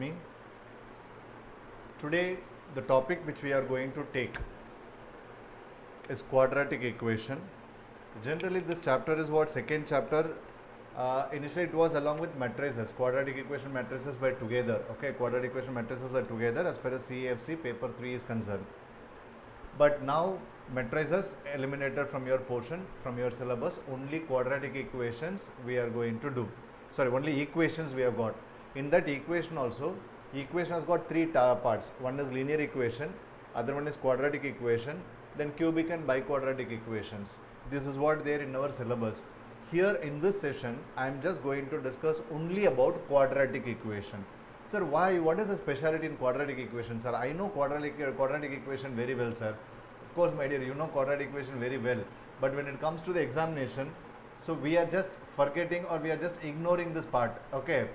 me. Today the topic which we are going to take is quadratic equation. Generally this chapter is what, second chapter. Initially it was along with matrices. Quadratic equation matrices were together. Okay, quadratic equation matrices were together as far as CAFC paper 3 is concerned. But now matrices eliminated from your portion, from your syllabus. Only quadratic equations we are going to do. Sorry, only equations we have got. In that equation also, equation has got three parts. One is linear equation, other one is quadratic equation, then cubic and biquadratic equations. This is what there in our syllabus. Here in this session, I am just going to discuss only about quadratic equation. Sir, why? What is the speciality in quadratic equation, sir? I know quadratic equation very well, sir. Of course, my dear, you know quadratic equation very well. But when it comes to the examination, so we are just forgetting or we are just ignoring this part. Okay,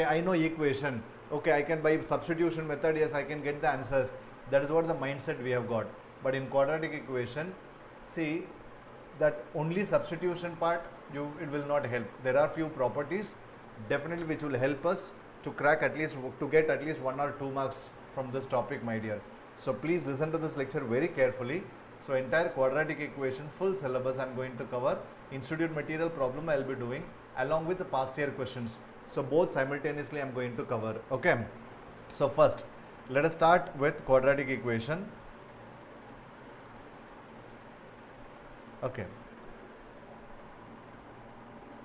I know equation. Okay, I can by substitution method, yes, I can get the answers. That is what the mindset we have got. But in quadratic equation, see that only substitution part, it will not help. There are few properties definitely which will help us to crack at least, to get at least 1 or 2 marks from this topic, my dear. So please listen to this lecture very carefully. So entire quadratic equation full syllabus I am going to cover. Institute material problem I will be doing along with the past year questions. So both simultaneously I am going to cover. Okay. So first let us start with quadratic equation. Okay.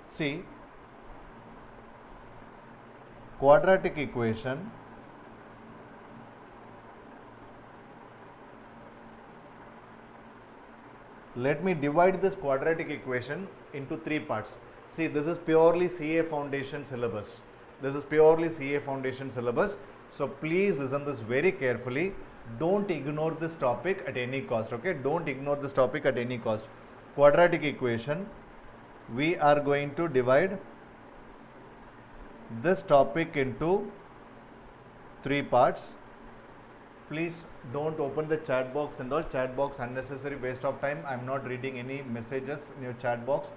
See, quadratic equation let me divide this quadratic equation into 3 parts. See, this is purely CA foundation syllabus. This is purely CA foundation syllabus. So please listen this very carefully. Don't ignore this topic at any cost. Okay, don't ignore this topic at any cost. Quadratic equation, we are going to divide this topic into 3 parts. Please don't open the chat box and all. Chat box unnecessary waste of time. I am not reading any messages in your chat box.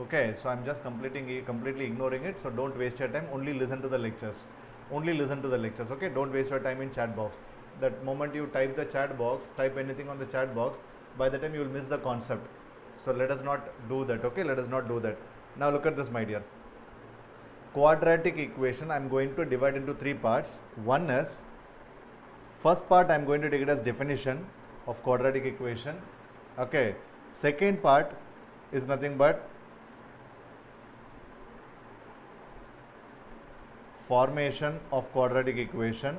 Okay, so I am just completely ignoring it. So don't waste your time. Only listen to the lectures. Only listen to the lectures. Okay, don't waste your time in chat box. That moment you type the chat box, type anything on the chat box, by the time you will miss the concept. So let us not do that. Okay, let us not do that. Now look at this, my dear. Quadratic equation I am going to divide into 3 parts. One is, first part I am going to take it as definition of quadratic equation. Okay. Second part is nothing but formation of quadratic equation.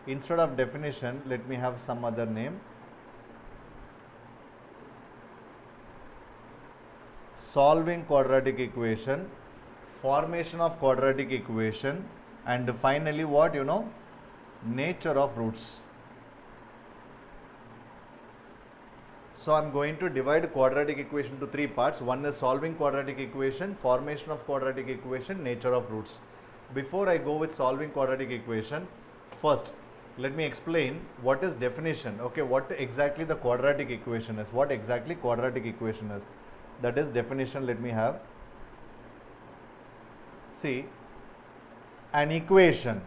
Instead of definition, let me have some other name. Solving quadratic equation, formation of quadratic equation, and finally what, nature of roots. So I am going to divide quadratic equation into 3 parts. One is solving quadratic equation, formation of quadratic equation, nature of roots. Before I go with solving quadratic equation, first let me explain what is definition. Okay, what exactly the quadratic equation is. What exactly quadratic equation is. That is definition. Let me have. See, an equation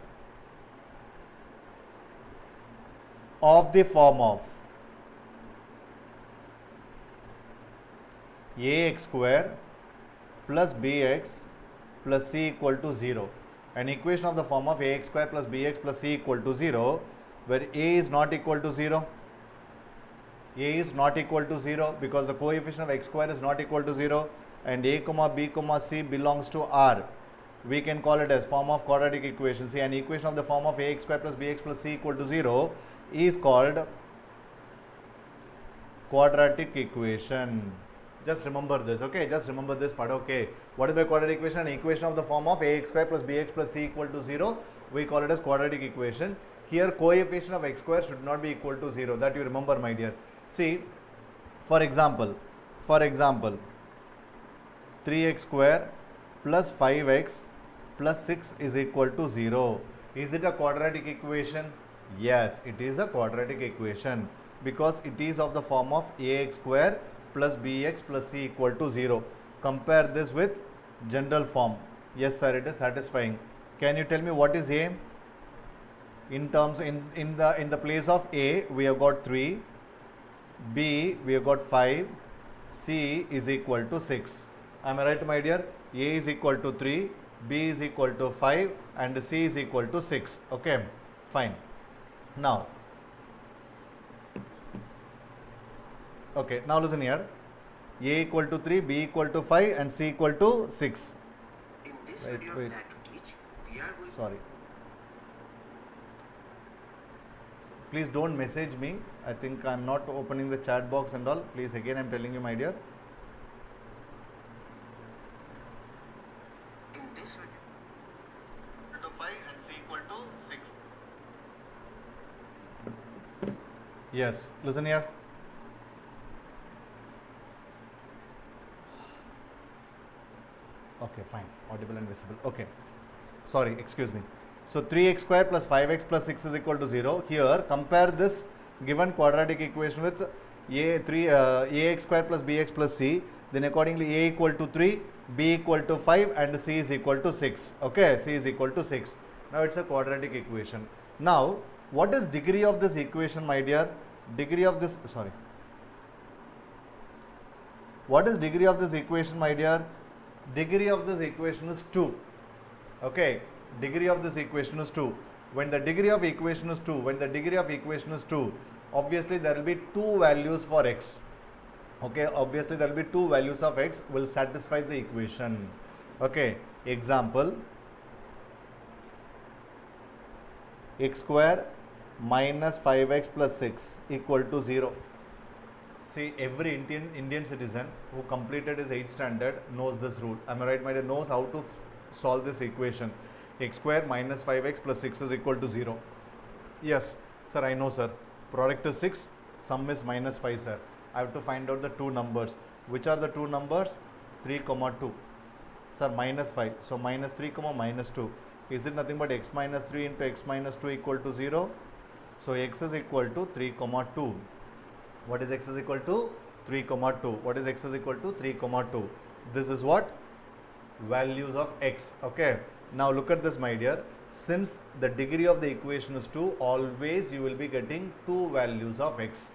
of the form of ax square plus bx plus c equal to 0. An equation of the form of ax square plus bx plus c equal to 0, where a is not equal to 0. A is not equal to 0 because the coefficient of x square is not equal to 0, and a comma b comma c belongs to R. We can call it as form of quadratic equation. See, an equation of the form of ax square plus bx plus c equal to 0 is called quadratic equation. Just remember this. Okay, just remember this part. Okay, what is the quadratic equation? An equation of the form of ax square plus bx plus c equal to 0. We call it as quadratic equation. Here coefficient of x square should not be equal to 0. That you remember, my dear. See, for example, 3x square plus 5x plus 6 is equal to 0. Is it a quadratic equation? Yes, it is a quadratic equation because it is of the form of ax square plus bx plus c equal to 0. Compare this with general form. Yes sir, it is satisfying. Can you tell me what is a? in terms in the place of A we have got 3, B we have got 5, C is equal to 6. Am I right, my dear? A is equal to 3, B is equal to 5 and C is equal to 6. Okay, fine. Now, okay, now listen here. A equal to 3, B equal to 5 and C equal to 6. In this video of that to teach, we are going Sorry. Please don't message me. I think I'm not opening the chat box and all. Please, again I'm telling you, my dear. in this video. To 5 and C equal to 6. Yes, listen here. Okay, fine. Audible and visible. Okay. Sorry, excuse me. So 3x square plus 5x plus 6 is equal to 0. Here, compare this given quadratic equation with ax square plus bx plus c. Then accordingly a equal to 3, b equal to 5 and c is equal to 6. Okay, c is equal to 6. Now it's a quadratic equation. Now, what is degree of this equation, my dear? Degree of this, sorry. What is degree of this equation, my dear? Degree of this equation is 2. Okay, degree of this equation is 2. When the degree of equation is 2, obviously there will be two values for x. Okay, obviously there will be two values of x will satisfy the equation. Okay, example, x square minus 5x plus 6 equal to 0. See, every Indian citizen who completed his 8th standard knows this rule. Am I right, my dear? Knows how to solve this equation. X square minus 5x plus 6 is equal to 0. Yes, sir, I know, sir. Product is 6, sum is minus 5, sir. I have to find out the two numbers. Which are the two numbers? 3, 2. Sir, minus 5. So, minus 3, minus 2. Is it nothing but x minus 3 into x minus 2 equal to 0? So, x is equal to 3, 2. What is x is equal to? 3, 2. What is x is equal to? 3, 2. This is what? Values of x. Okay. Now look at this, my dear. Since the degree of the equation is 2, always you will be getting two values of x.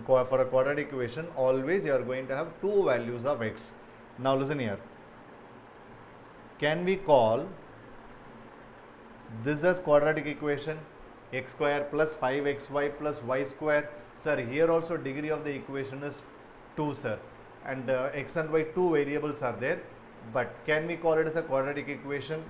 For a quadratic equation, always you are going to have two values of x. Now listen here. Can we call this as quadratic equation? X square plus 5xy plus y square. Sir, here also degree of the equation is 2, sir, and x and y two variables are there, but can we call it as a quadratic equation?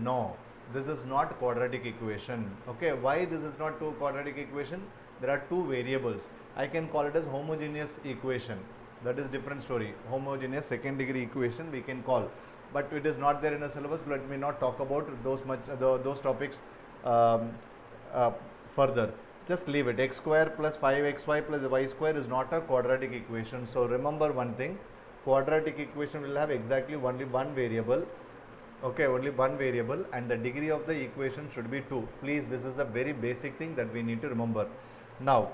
No, this is not quadratic equation. Okay, why this is not quadratic equation? There are two variables. I can call it as homogeneous equation. That is different story. Homogeneous second degree equation we can call, but it is not there in the syllabus. Let me not talk about those topics further. Just leave it. X square plus 5xy plus y square is not a quadratic equation. So remember one thing, quadratic equation will have exactly only one variable. Okay, only one variable, and the degree of the equation should be 2. Please, this is a very basic thing that we need to remember. Now,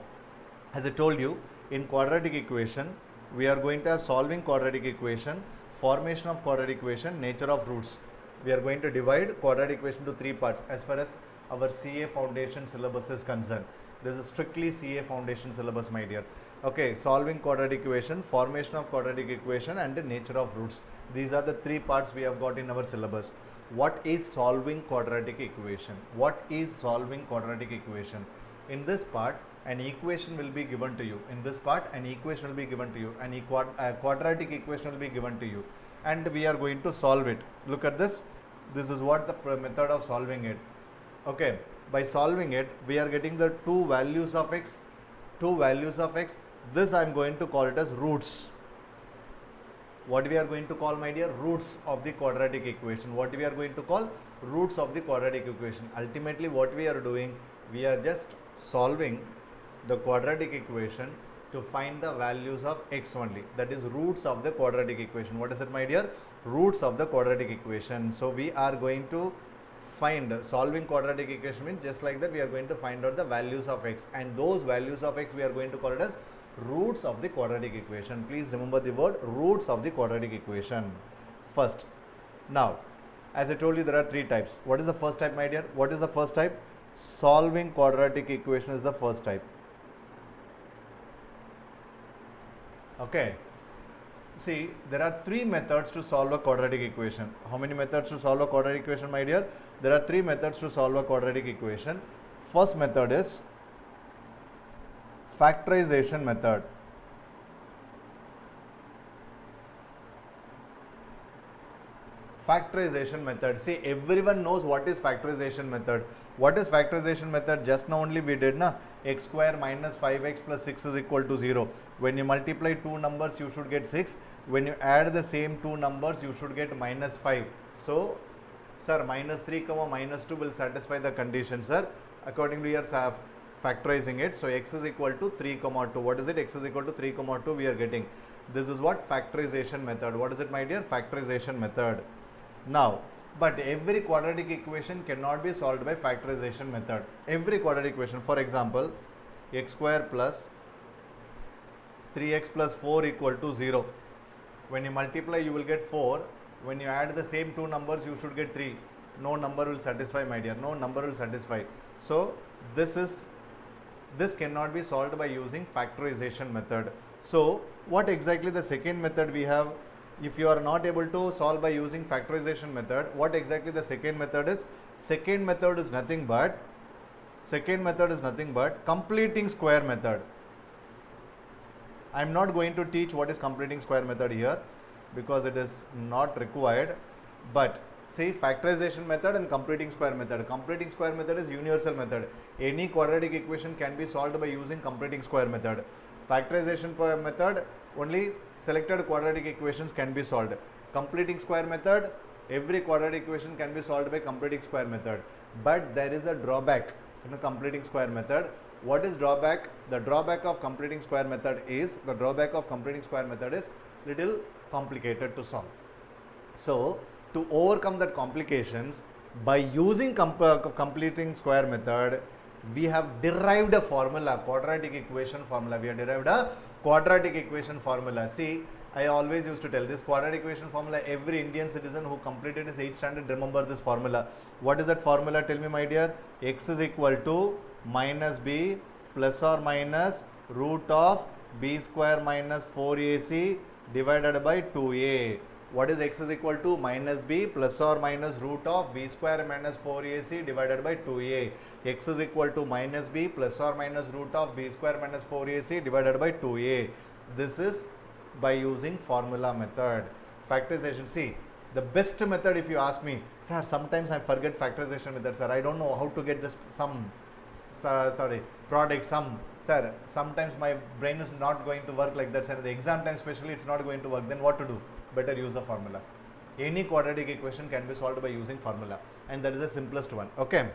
as I told you, in quadratic equation, we are going to have solving quadratic equation, formation of quadratic equation, nature of roots. We are going to divide quadratic equation to 3 parts as far as our CA foundation syllabus is concerned. This is strictly CA foundation syllabus, my dear. Okay, solving quadratic equation, formation of quadratic equation and the nature of roots. These are the 3 parts we have got in our syllabus. What is solving quadratic equation? What is solving quadratic equation? In this part, an equation will be given to you. In this part, an equation will be given to you. A quadratic equation will be given to you. And we are going to solve it. Look at this. This is what the method of solving it. Okay, by solving it, we are getting the two values of x. This I am going to call it as roots. What we are going to call, my dear? Roots of the quadratic equation. What we are going to call? Roots of the quadratic equation. Ultimately, what we are doing, we are just solving the quadratic equation to find the values of x only. That is roots of the quadratic equation. What is it, my dear? Roots of the quadratic equation. So we are going to find, solving quadratic equation means just like that we are going to find out the values of x, and those values of x we are going to call it as roots of the quadratic equation. Please remember the word roots of the quadratic equation first. Now, as I told you, there are 3 types. What is the first type, my dear? What is the first type? Solving quadratic equation is the first type. Okay. See, there are three methods to solve a quadratic equation. How many methods to solve a quadratic equation, my dear? There are three methods to solve a quadratic equation. First method is factorization method. Factorization method. See, everyone knows what is factorization method. What is factorization method? Just now only we did na, x square minus 5x plus 6 is equal to 0. When you multiply two numbers, you should get 6. When you add the same two numbers, you should get minus 5. So, sir, minus 3 comma minus 2 will satisfy the condition, sir. Accordingly, you are factorizing it. So, x is equal to 3 comma 2. What is it? X is equal to 3 comma 2 we are getting. This is what factorization method. What is it, my dear? Factorization method. Now, but every quadratic equation cannot be solved by factorization method. Every quadratic equation, for example, x square plus 3x plus 4 equal to 0. When you multiply, you will get 4. When you add the same two numbers, you should get 3. No number will satisfy, my dear. No number will satisfy. So, this cannot be solved by using factorization method. So, what exactly the second method we have? If you are not able to solve by using factorization method, what exactly the second method is? Second method is nothing but completing square method. I am not going to teach what is completing square method here because it is not required. But see, factorization method and completing square method. Completing square method is universal method. Any quadratic equation can be solved by using completing square method. Factorization method, only selected quadratic equations can be solved. Completing square method, every quadratic equation can be solved by completing square method. But there is a drawback in a completing square method. What is drawback? The drawback of completing square method is little complicated to solve. So, to overcome that complications, by using completing square method, we have derived a formula, quadratic equation formula. We have derived a quadratic equation formula. See, I always used to tell this quadratic equation formula, every Indian citizen who completed his 8th standard remember this formula. What is that formula? Tell me, my dear. X is equal to minus b plus or minus root of b square minus 4ac divided by 2a. What is x is equal to? Minus b plus or minus root of b square minus 4ac divided by 2a. X is equal to minus b plus or minus root of b square minus 4ac divided by 2a. This is by using formula method. Factorization. See, the best method, if you ask me, sir, sometimes I forget factorization method, sir. I don't know how to get this product sum. Sir, sometimes my brain is not going to work like that, sir. The exam time especially, it's not going to work. Then what to do? Better use the formula. Any quadratic equation can be solved by using formula, and that is the simplest one. Okay.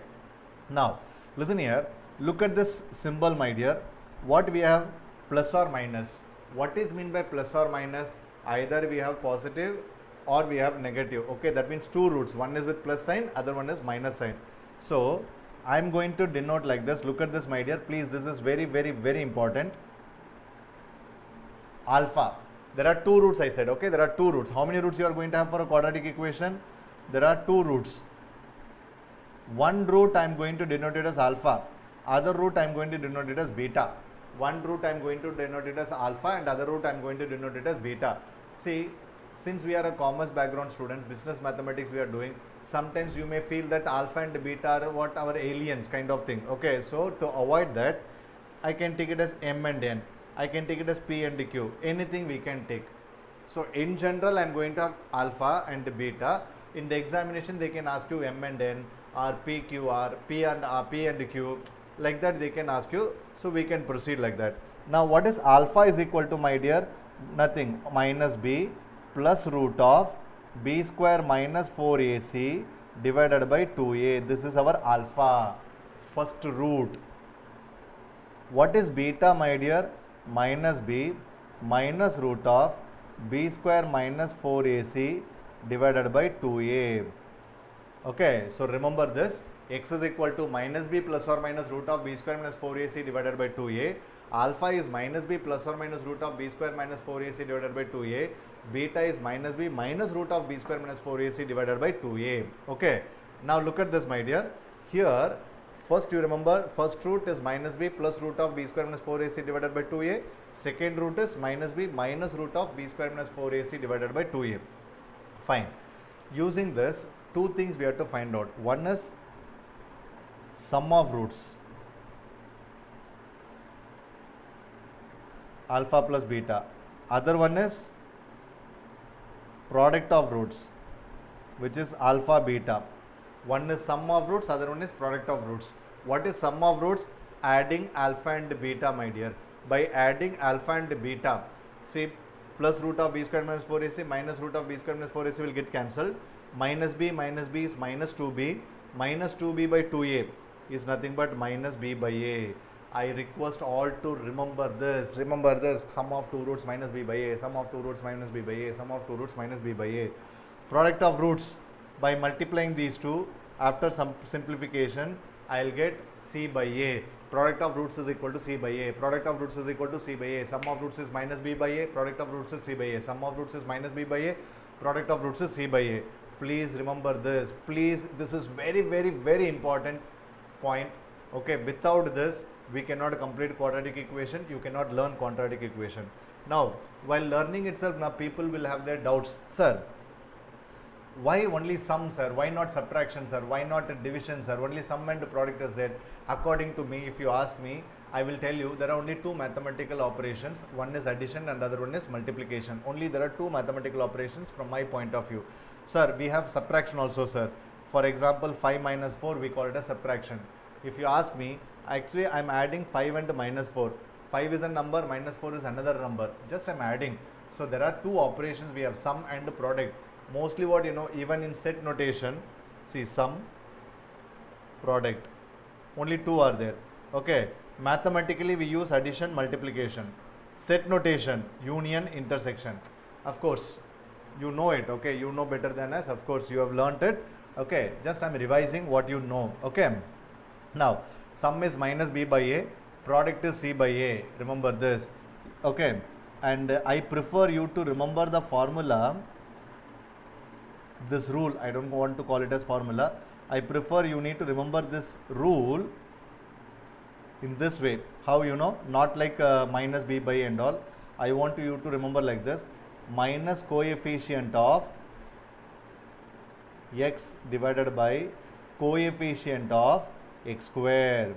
Now, listen here. Look at this symbol, my dear. What we have? Plus or minus. What is meant by plus or minus? Either we have positive or we have negative. Okay, that means two roots. One is with plus sign, other one is minus sign. So, I am going to denote like this. Look at this, my dear. Please, this is very, very, very important. Alpha. There are two roots, I said. Okay, there are two roots. How many roots you are going to have for a quadratic equation? There are two roots. One root I am going to denote it as alpha. Other root I am going to denote it as beta. One root I am going to denote it as alpha, and other root I am going to denote it as beta. See, since we are a commerce background students, business mathematics we are doing, sometimes you may feel that alpha and beta are what our aliens kind of thing. Okay, so to avoid that, I can take it as M and N. I can take it as P and Q. Anything we can take. So in general, I am going to have alpha and beta. In the examination, they can ask you M and N or PQR, P and Q. Like that they can ask you. So we can proceed like that. Now what is alpha is equal to, my dear? Nothing. Minus b plus root of b square minus 4ac divided by 2a. This is our alpha, first root. What is beta, my dear? Minus b minus root of b square minus 4ac divided by 2a. Okay, so remember this. X is equal to minus b plus or minus root of b square minus 4ac divided by 2a. Alpha is minus b plus or minus root of b square minus 4ac divided by 2a. Beta is minus b minus root of b square minus 4ac divided by 2a. Okay. Now look at this, my dear. Here, first you remember, first root is minus b plus root of b square minus 4ac divided by 2a. Second root is minus b minus root of b square minus 4ac divided by 2a. Fine. Using this, two things we have to find out. One is sum of roots, alpha plus beta. Other one is product of roots, which is alpha beta. One is sum of roots, other one is product of roots. What is sum of roots? Adding alpha and beta, my dear. By adding alpha and beta, see, plus root of b square minus 4ac minus root of b square minus 4ac will get cancelled. Minus b is minus 2b. Minus 2b by 2a is nothing but minus b by a. I request all to remember this. Remember this. Sum of two roots minus b by a. Sum of two roots minus b by a. Sum of two roots minus b by a. Product of roots. By multiplying these two, after some simplification, I will get c by a. Product of roots is equal to c by a. Product of roots is equal to c by a. Sum of roots is minus b by a. Product of roots is c by a. Sum of roots is minus b by a. Product of roots is c by a. Please remember this. Please, this is very important point. Okay, without this, we cannot complete quadratic equation. You cannot learn quadratic equation. Now, while learning itself, now people will have their doubts. Sir, why only sum, sir? Why not subtraction, sir? Why not division, sir? Only sum and product is there. According to me, if you ask me, I will tell you there are only two mathematical operations. One is addition and other one is multiplication. Only there are two mathematical operations from my point of view. Sir, we have subtraction also, sir. For example, 5 minus 4, we call it a subtraction. If you ask me, actually I am adding 5 and minus 4. 5 is a number, minus 4 is another number. Just I am adding. So there are two operations. We have sum and product. Mostly what you know, even in set notation, see sum, product, only two are there. Okay, mathematically we use addition, multiplication. Set notation, union, intersection. Of course, you know it. Okay, you know better than us. Of course, you have learnt it. Okay, just I am revising what you know. Okay, now sum is minus b by a, product is c by a. Remember this. Okay, and I prefer you to remember the formula. This rule, I don't want to call it as formula. I prefer you need to remember this rule in this way. How you know? Not like minus b by and all. I want you to remember like this. Minus coefficient of x divided by coefficient of x square.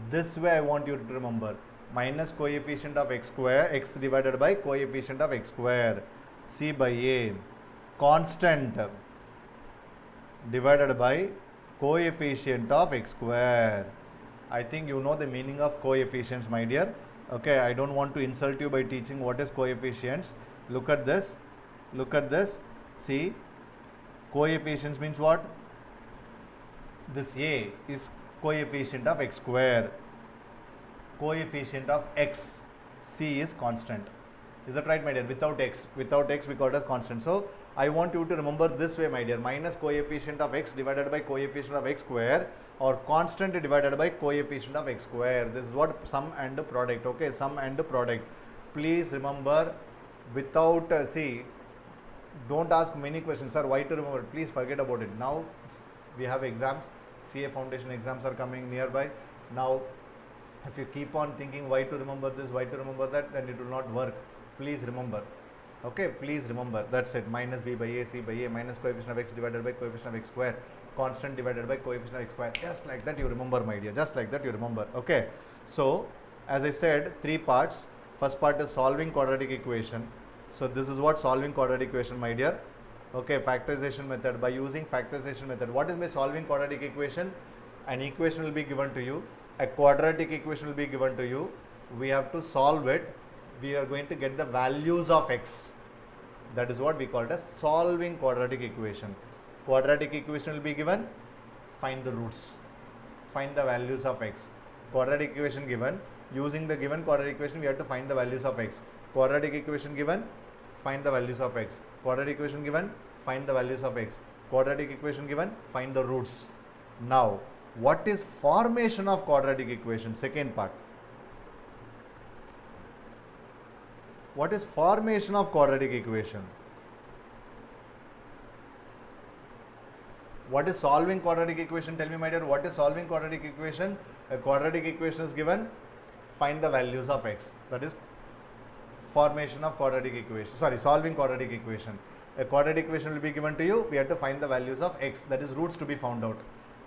This way I want you to remember. Minus coefficient of x square, x divided by coefficient of x square. C by a. Constant divided by coefficient of x square. I think you know the meaning of coefficients, my dear. Okay, I don't want to insult you by teaching what is coefficients. Look at this. Look at this. See, coefficients means what? This a is coefficient of x square. Coefficient of x, c is constant. Is that right, my dear? Without x we call it as constant. So I want you to remember this way, my dear. Minus coefficient of x divided by coefficient of x square, or constant divided by coefficient of x square. This is what sum and product. Okay, sum and product. Please remember. Without see, don't ask many questions, sir. Why to remember? Please forget about it. Now we have exams. CA foundation exams are coming nearby. Now, if you keep on thinking why to remember this, why to remember that, then it will not work. Please remember. Okay, please remember. That's it. Minus b by a, c by a, minus coefficient of x divided by coefficient of x square, constant divided by coefficient of x square. Just like that you remember, my dear. Just like that you remember. Okay. So, as I said, three parts. First part is solving quadratic equation. So, this is what solving quadratic equation, my dear. Okay, factorization method. By using factorization method, what is by solving quadratic equation? An equation will be given to you. A quadratic equation will be given to you. We have to solve it. We are going to get the values of x. That is what we call it as solving quadratic equation. Quadratic equation will be given. Find the roots. Find the values of x. Quadratic equation given. Using the given quadratic equation, we have to find the values of x. Quadratic equation given. Find the values of x. Quadratic equation given. Find the values of x. Quadratic equation given. Find the roots. Now, what is formation of quadratic equation? Second part. What is formation of quadratic equation? What is solving quadratic equation? Tell me, my dear, what is solving quadratic equation? A quadratic equation is given, find the values of x. That is formation of quadratic equation. Sorry, solving quadratic equation. A quadratic equation will be given to you. We have to find the values of x. That is roots to be found out.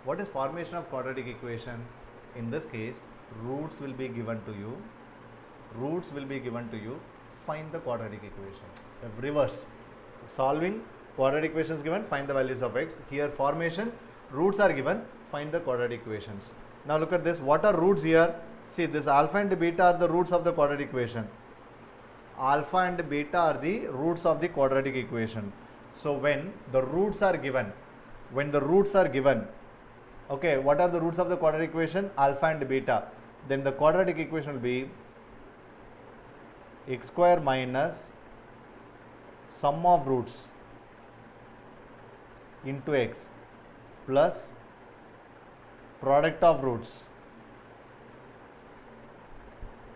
What is formation of quadratic equation? In this case, roots will be given to you. Roots will be given to you. Find the quadratic equation. Reverse. Solving quadratic equation is given. Find the values of x. Here formation. Roots are given. Find the quadratic equations. Now look at this. What are roots here? See, this alpha and beta are the roots of the quadratic equation. Alpha and beta are the roots of the quadratic equation. So when the roots are given, okay, what are the roots of the quadratic equation? Alpha and beta. Then the quadratic equation will be x square minus sum of roots into x plus product of roots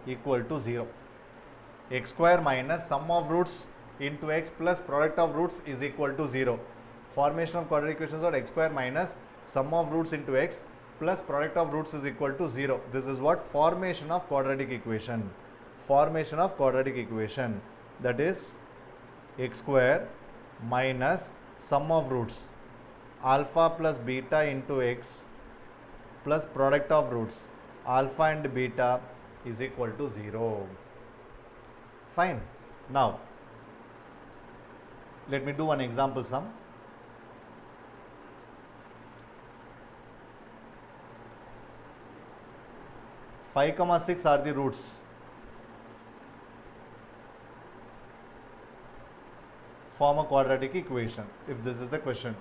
equal to 0. X square minus sum of roots into x plus product of roots is equal to 0. Formation of quadratic equations are x square minus sum of roots into x plus product of roots is equal to 0. This is what formation of quadratic equation. Formation of quadratic equation, that is x square minus sum of roots alpha plus beta into x plus product of roots alpha and beta is equal to 0. Fine. Now, let me do one example sum. Five comma 6 are the roots. Form a quadratic equation. If this is the question,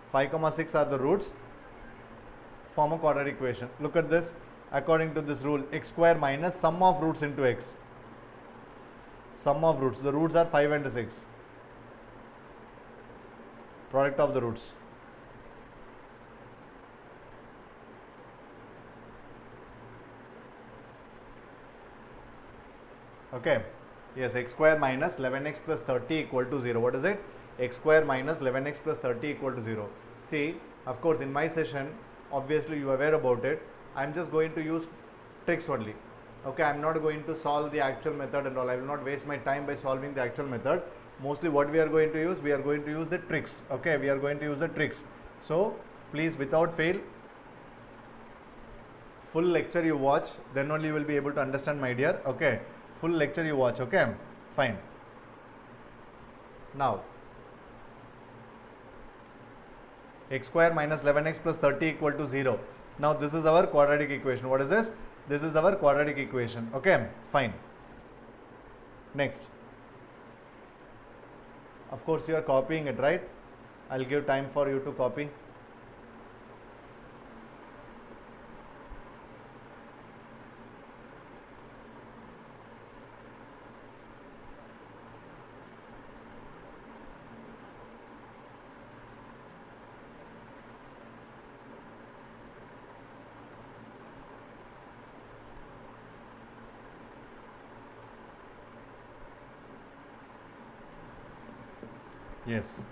5 comma 6 are the roots. Form a quadratic equation. Look at this. According to this rule, x square minus sum of roots into x. Sum of roots. The roots are 5 and 6. Product of the roots. Okay. Yes, x square minus 11x plus 30 equal to 0. What is it? X square minus 11x plus 30 equal to 0. See, of course, in my session, obviously you are aware about it. I am just going to use tricks only. Okay, I am not going to solve the actual method and all. I will not waste my time by solving the actual method. Mostly what we are going to use, we are going to use the tricks. Okay, we are going to use the tricks. So, please, without fail, full lecture you watch, then only you will be able to understand, my dear. Okay, full lecture you watch. Okay, fine. Now, x square minus 11x plus 30 equal to 0. Now, this is our quadratic equation. What is this? This is our quadratic equation. Okay, fine. Next. Of course, you are copying it, right? I'll give time for you to copy. Yes.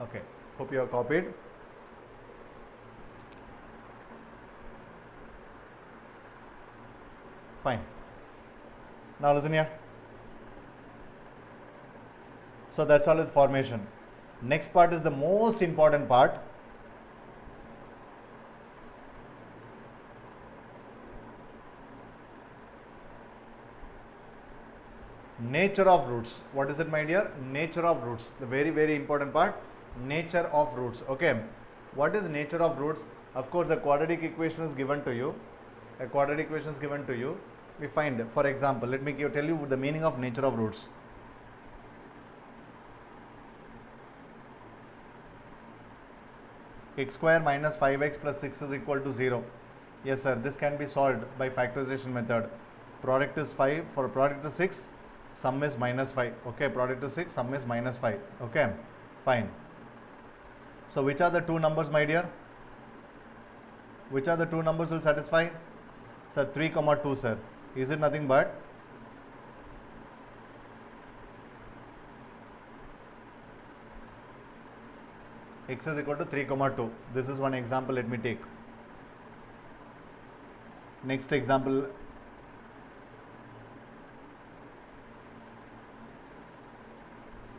Okay. Hope you have copied. Fine. Now listen here. So that's all with formation. Next part is the most important part. Nature of roots. What is it, my dear? Nature of roots. The very, very important part. Nature of roots. Okay. What is nature of roots? Of course, a quadratic equation is given to you. A quadratic equation is given to you. We find, for example, let me tell you the meaning of nature of roots. X square minus 5x plus 6 is equal to 0. Yes, sir. This can be solved by factorization method. Product is 5. For product is 6. Sum is minus 5. Okay, product is 6, sum is minus 5. Okay, fine. So, which are the two numbers, my dear? Which are the two numbers will satisfy? Sir, 3 comma 2, sir. Is it nothing but x is equal to 3 comma 2. This is one example, let me take. Next example,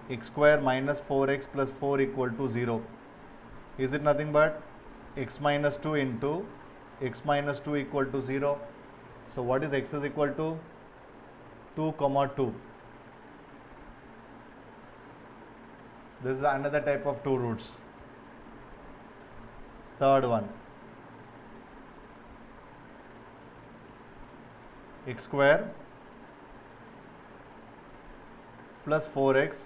x square minus 4x plus 4 equal to 0. Is it nothing but x minus 2 into x minus 2 equal to 0? So what is x is equal to? 2 comma 2. This is another type of two roots. Third one, x square plus 4x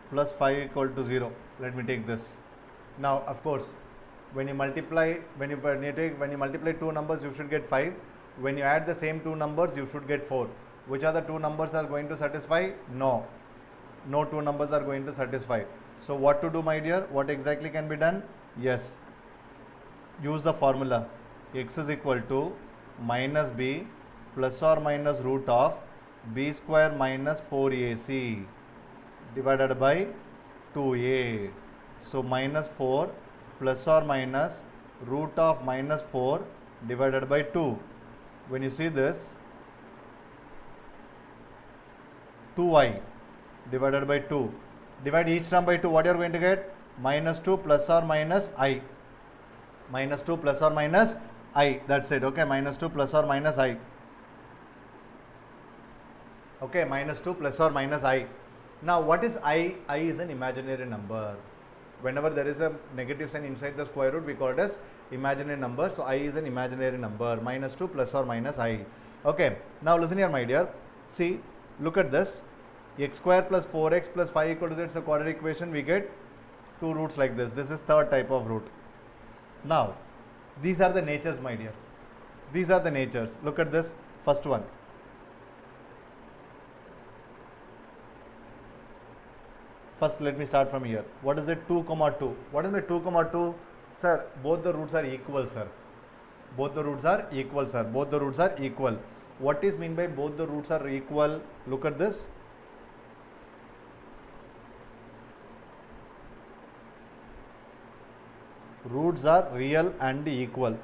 plus 5 equal to 0. Let me take this. Now, of course, when you multiply two numbers, you should get 5. When you add the same two numbers, you should get 4. Which are the two numbers are going to satisfy? No two numbers are going to satisfy. So what to do, my dear? What exactly can be done? Yes, use the formula. X is equal to minus b plus or minus root of b square minus 4ac divided by 2a. So minus 4 plus or minus root of minus 4 divided by 2. When you see this, 2i divided by 2. Divide each term by 2. What you are going to get? Minus 2 plus or minus I. Minus 2 plus or minus I. That's it. Okay. Minus 2 plus or minus I. Okay. Minus 2 plus or minus I. Now what is I? I is an imaginary number. Whenever there is a negative sign inside the square root, we call it as imaginary number. So I is an imaginary number. Minus 2 plus or minus I. Okay. Now listen here, my dear. See, look at this. X square plus 4x plus 5 equal to z. It's a quadratic equation. We get two roots like this. This is third type of root. Now, these are the natures, my dear. These are the natures. Look at this. First one. First, let me start from here. What is it? 2 comma 2. What is my 2 comma 2? Sir, both the roots are equal, sir. Both the roots are equal, sir. Both the roots are equal. What is mean by both the roots are equal? Look at this. Roots are real and equal.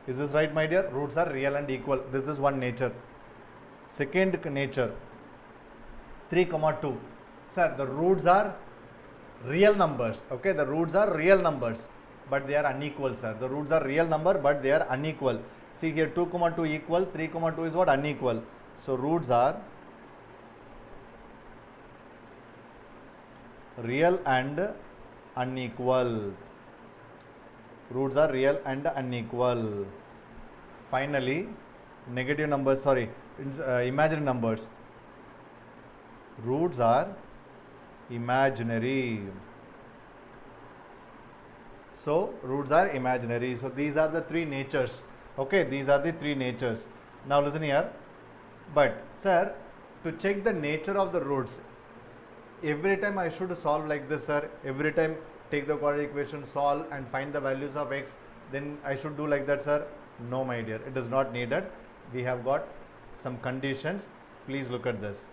Is this right, my dear? Roots are real and equal. This is one nature. Second nature, 3 comma 2. Sir, the roots are real numbers. Okay, the roots are real numbers, but they are unequal, sir. The roots are real number, but they are unequal. See here, 2 comma 2 equal, 3 comma 2 is what? Unequal. So roots are real and unequal. Roots are real and unequal. Finally, negative numbers, imaginary numbers. Roots are imaginary. So roots are imaginary. So these are the three natures. Okay, these are the three natures. Now listen here. But sir, to check the nature of the roots, every time I should solve like this, sir. Every time take the quadratic equation, solve and find the values of x, then I should do like that, sir. No, my dear, it is not needed. We have got some conditions. Please look at this.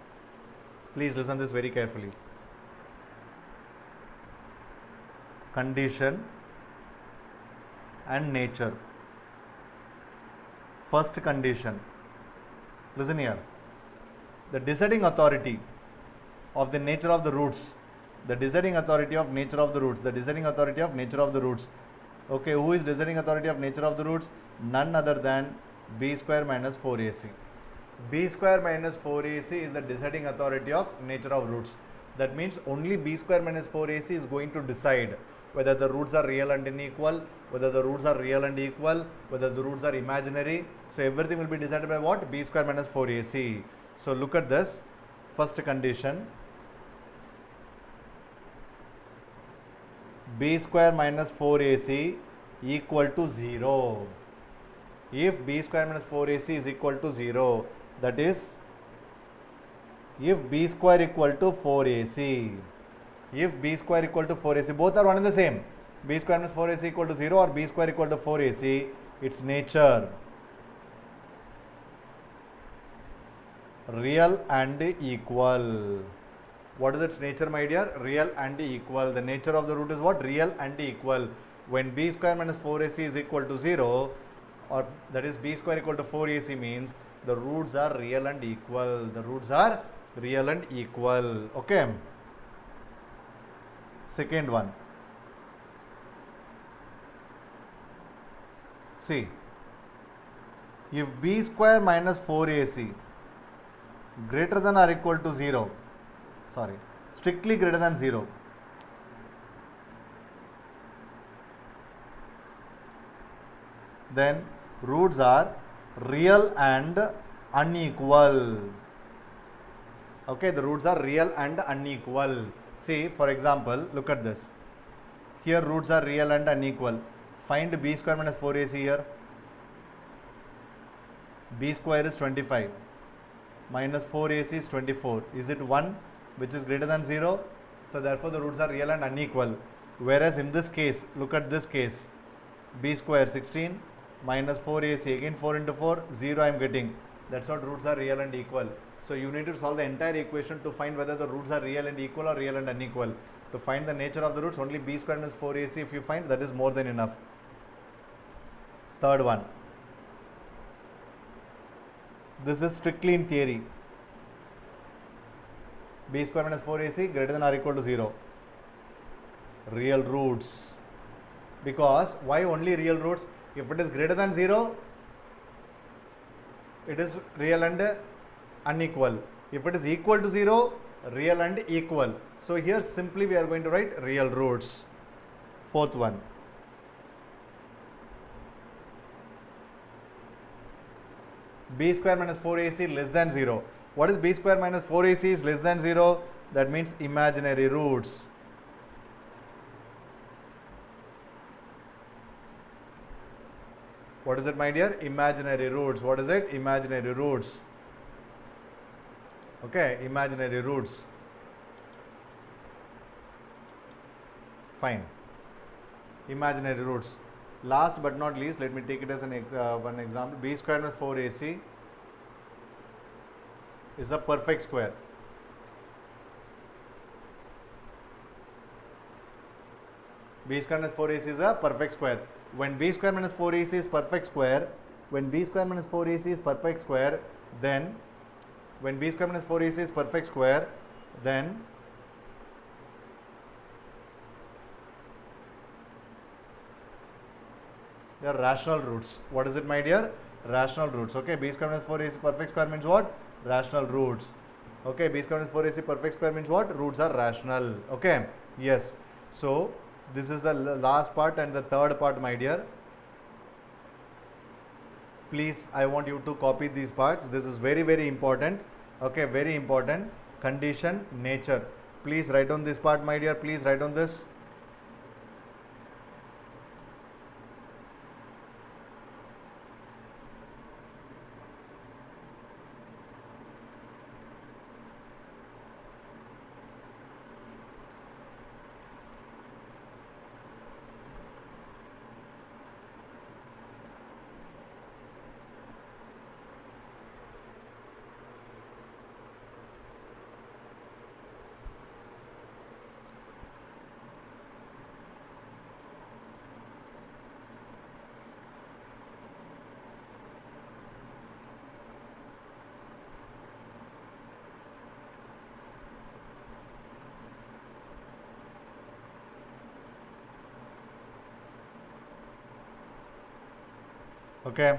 Please listen this very carefully. Condition and nature. First condition. Listen here. The deciding authority of the nature of the roots. The deciding authority of nature of the roots. The deciding authority of nature of the roots. Okay, who is deciding authority of nature of the roots? None other than b square minus 4ac. B square minus 4ac is the deciding authority of nature of roots. That means only b square minus 4ac is going to decide whether the roots are real and unequal, whether the roots are real and equal, whether the roots are imaginary. So everything will be decided by what? B square minus 4ac. So look at this. First condition. B square minus 4ac equal to 0. If b square minus 4ac is equal to 0, that is, if b square equal to 4ac, if b square equal to 4ac, both are one and the same. B square minus 4ac equal to 0 or b square equal to 4ac, its nature. Real and equal. What is its nature, my dear? Real and equal. The nature of the root is what? Real and equal. When b square minus 4ac is equal to 0, or that is b square equal to 4ac, means the roots are real and equal. The roots are real and equal. Okay. Second one. See, if b square minus 4ac greater than or equal to 0, strictly greater than 0, then roots are real and unequal. Okay, the roots are real and unequal. See, for example, look at this. Here roots are real and unequal. Find b square minus 4ac here. B square is 25 minus 4ac is 24. Is it 1 which is greater than 0? So therefore the roots are real and unequal. Whereas in this case, look at this case, b square 16 minus 4ac, again 4 into 4, 0 I am getting. That's what roots are real and equal. So you need to solve the entire equation to find whether the roots are real and equal or real and unequal. To find the nature of the roots, only b square minus 4ac if you find, that is more than enough. Third one. This is strictly in theory. B square minus 4ac greater than or equal to 0. Real roots. Because why only real roots? If it is greater than 0, it is real and unequal. If it is equal to 0, real and equal. So here simply we are going to write real roots. Fourth one. B square minus 4ac less than 0. What is b square minus 4ac is less than 0? That means imaginary roots. What is it, my dear? Imaginary roots. What is it? Imaginary roots. Okay, imaginary roots. Fine. Imaginary roots. Last but not least, let me take it as one example. B square minus 4ac is a perfect square. B square minus 4ac is a perfect square. When b square minus 4ac is perfect square, then when b square minus 4ac is perfect square, then they are rational roots. What is it, my dear? Rational roots. Okay, b square minus 4ac perfect square means what? Rational roots. Okay, b square minus 4ac perfect square means what? Roots are rational. Okay, yes. So this is the last part and the third part, my dear. Please, I want you to copy these parts. This is very, very important. Okay, very important. Condition, nature. Please write on this part, my dear. Please write on this. Okay.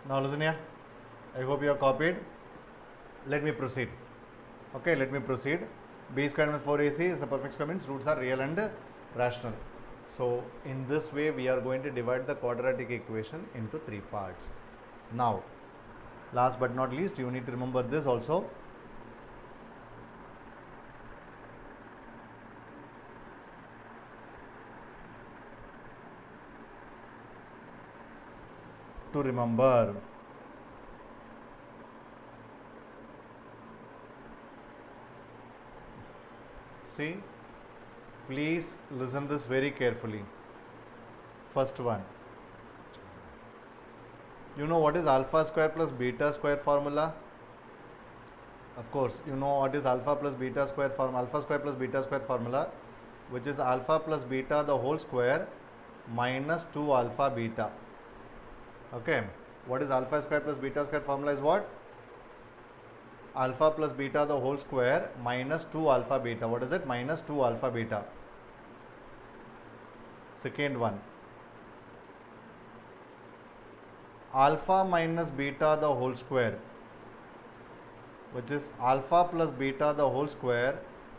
Now listen here. I hope you have copied. Let me proceed. Okay, let me proceed. B square minus 4ac is a perfect square, means roots are real and rational. So in this way we are going to divide the quadratic equation into 3 parts. Now, last but not least, you need to remember this also. to remember. See, please listen this very carefully. First one, you know what is alpha square plus beta square formula? Of course, you know what is alpha plus beta square formula, alpha square plus beta square formula, which is alpha plus beta the whole square minus 2 alpha beta. Okay, what is alpha square plus beta square formula is what? Alpha plus beta the whole square minus 2 alpha beta. What is it? Minus 2 alpha beta. Second one, alpha minus beta the whole square, which is alpha plus beta the whole square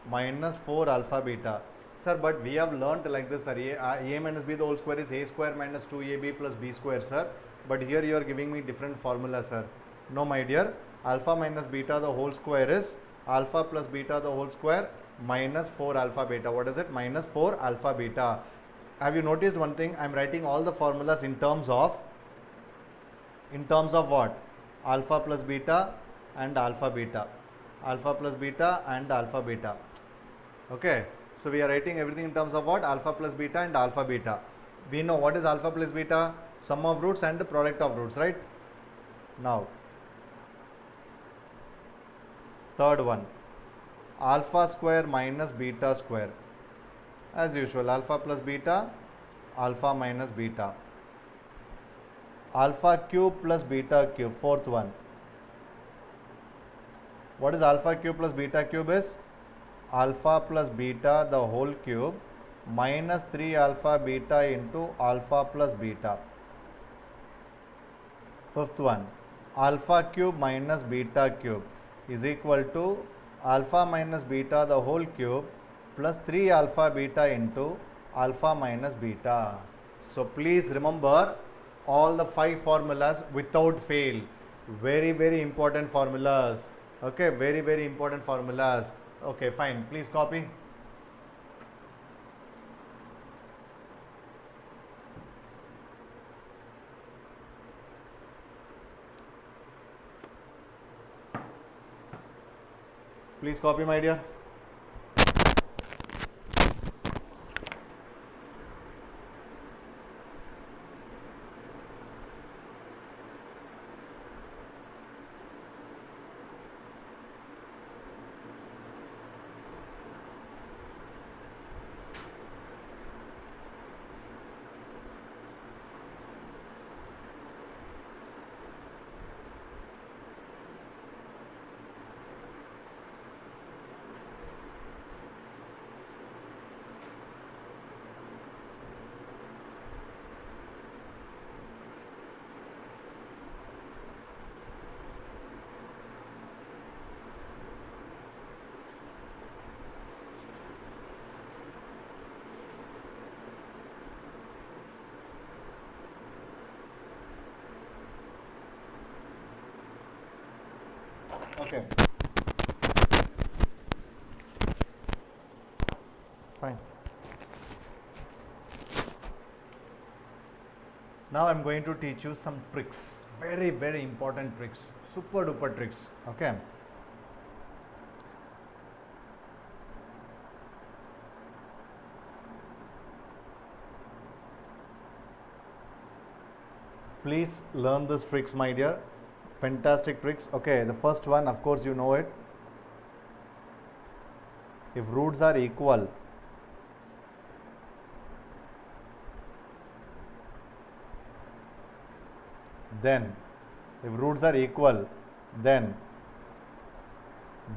minus 4 alpha beta. Sir, but we have learnt like this, sir. A minus b the whole square is a square minus 2ab plus b square, sir. But here you are giving me different formula, sir. No, my dear. Alpha minus beta the whole square is alpha plus beta the whole square minus 4 alpha beta. What is it? Minus 4 alpha beta. Have you noticed one thing? I am writing all the formulas in terms of what? Alpha plus beta and alpha beta. Alpha plus beta and alpha beta. Okay. So we are writing everything in terms of what? Alpha plus beta and alpha beta. We know what is alpha plus beta? Sum of roots and the product of roots, right? Now, third one, alpha square minus beta square. As usual, alpha plus beta, alpha minus beta. Alpha cube plus beta cube. Fourth one, what is alpha cube plus beta cube is? Alpha plus beta the whole cube minus 3 alpha beta into alpha plus beta. Fifth one, alpha cube minus beta cube is equal to alpha minus beta the whole cube plus 3 alpha beta into alpha minus beta. So please remember all the 5 formulas without fail. Very, very important formulas. Okay, very, very important formulas. Okay, fine. Please copy. Please copy, my dear. Okay. Fine. Now I am going to teach you some tricks. Very, very important tricks. Super duper tricks. Okay. Please learn these tricks, my dear. Fantastic tricks. Okay, the first one, of course, you know it. If roots are equal, then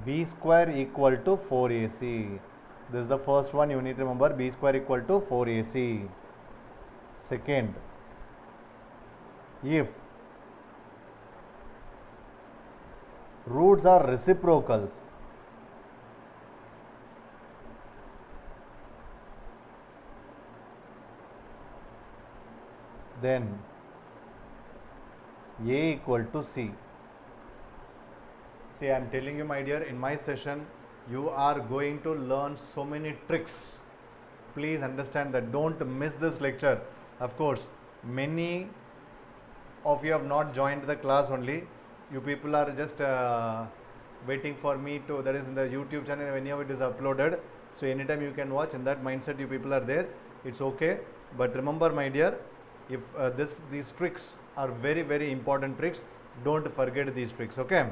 b square equal to 4ac. This is the first one you need to remember, b square equal to 4ac. Second, if roots are reciprocals, then a equal to c. See, I am telling you, my dear, in my session you are going to learn so many tricks. Please understand that. Don't miss this lecture. Of course, many of you have not joined the class only. You people are just waiting for me to, that is in the YouTube channel, whenever it is uploaded. So anytime you can watch. In that mindset you people are there. It's okay. But remember, my dear, if these tricks are very, very important tricks, don't forget these tricks. Okay.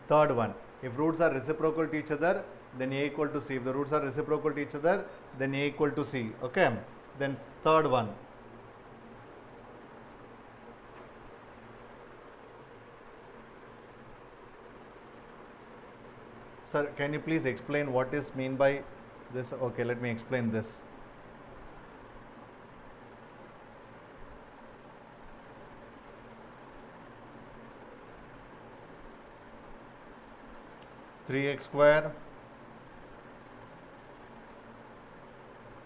Third one, if roots are reciprocal to each other, then A equal to C. If the roots are reciprocal to each other, then A equal to C. Okay. Then third one, sir, can you please explain what is mean by this? Okay, let me explain this. Three x square.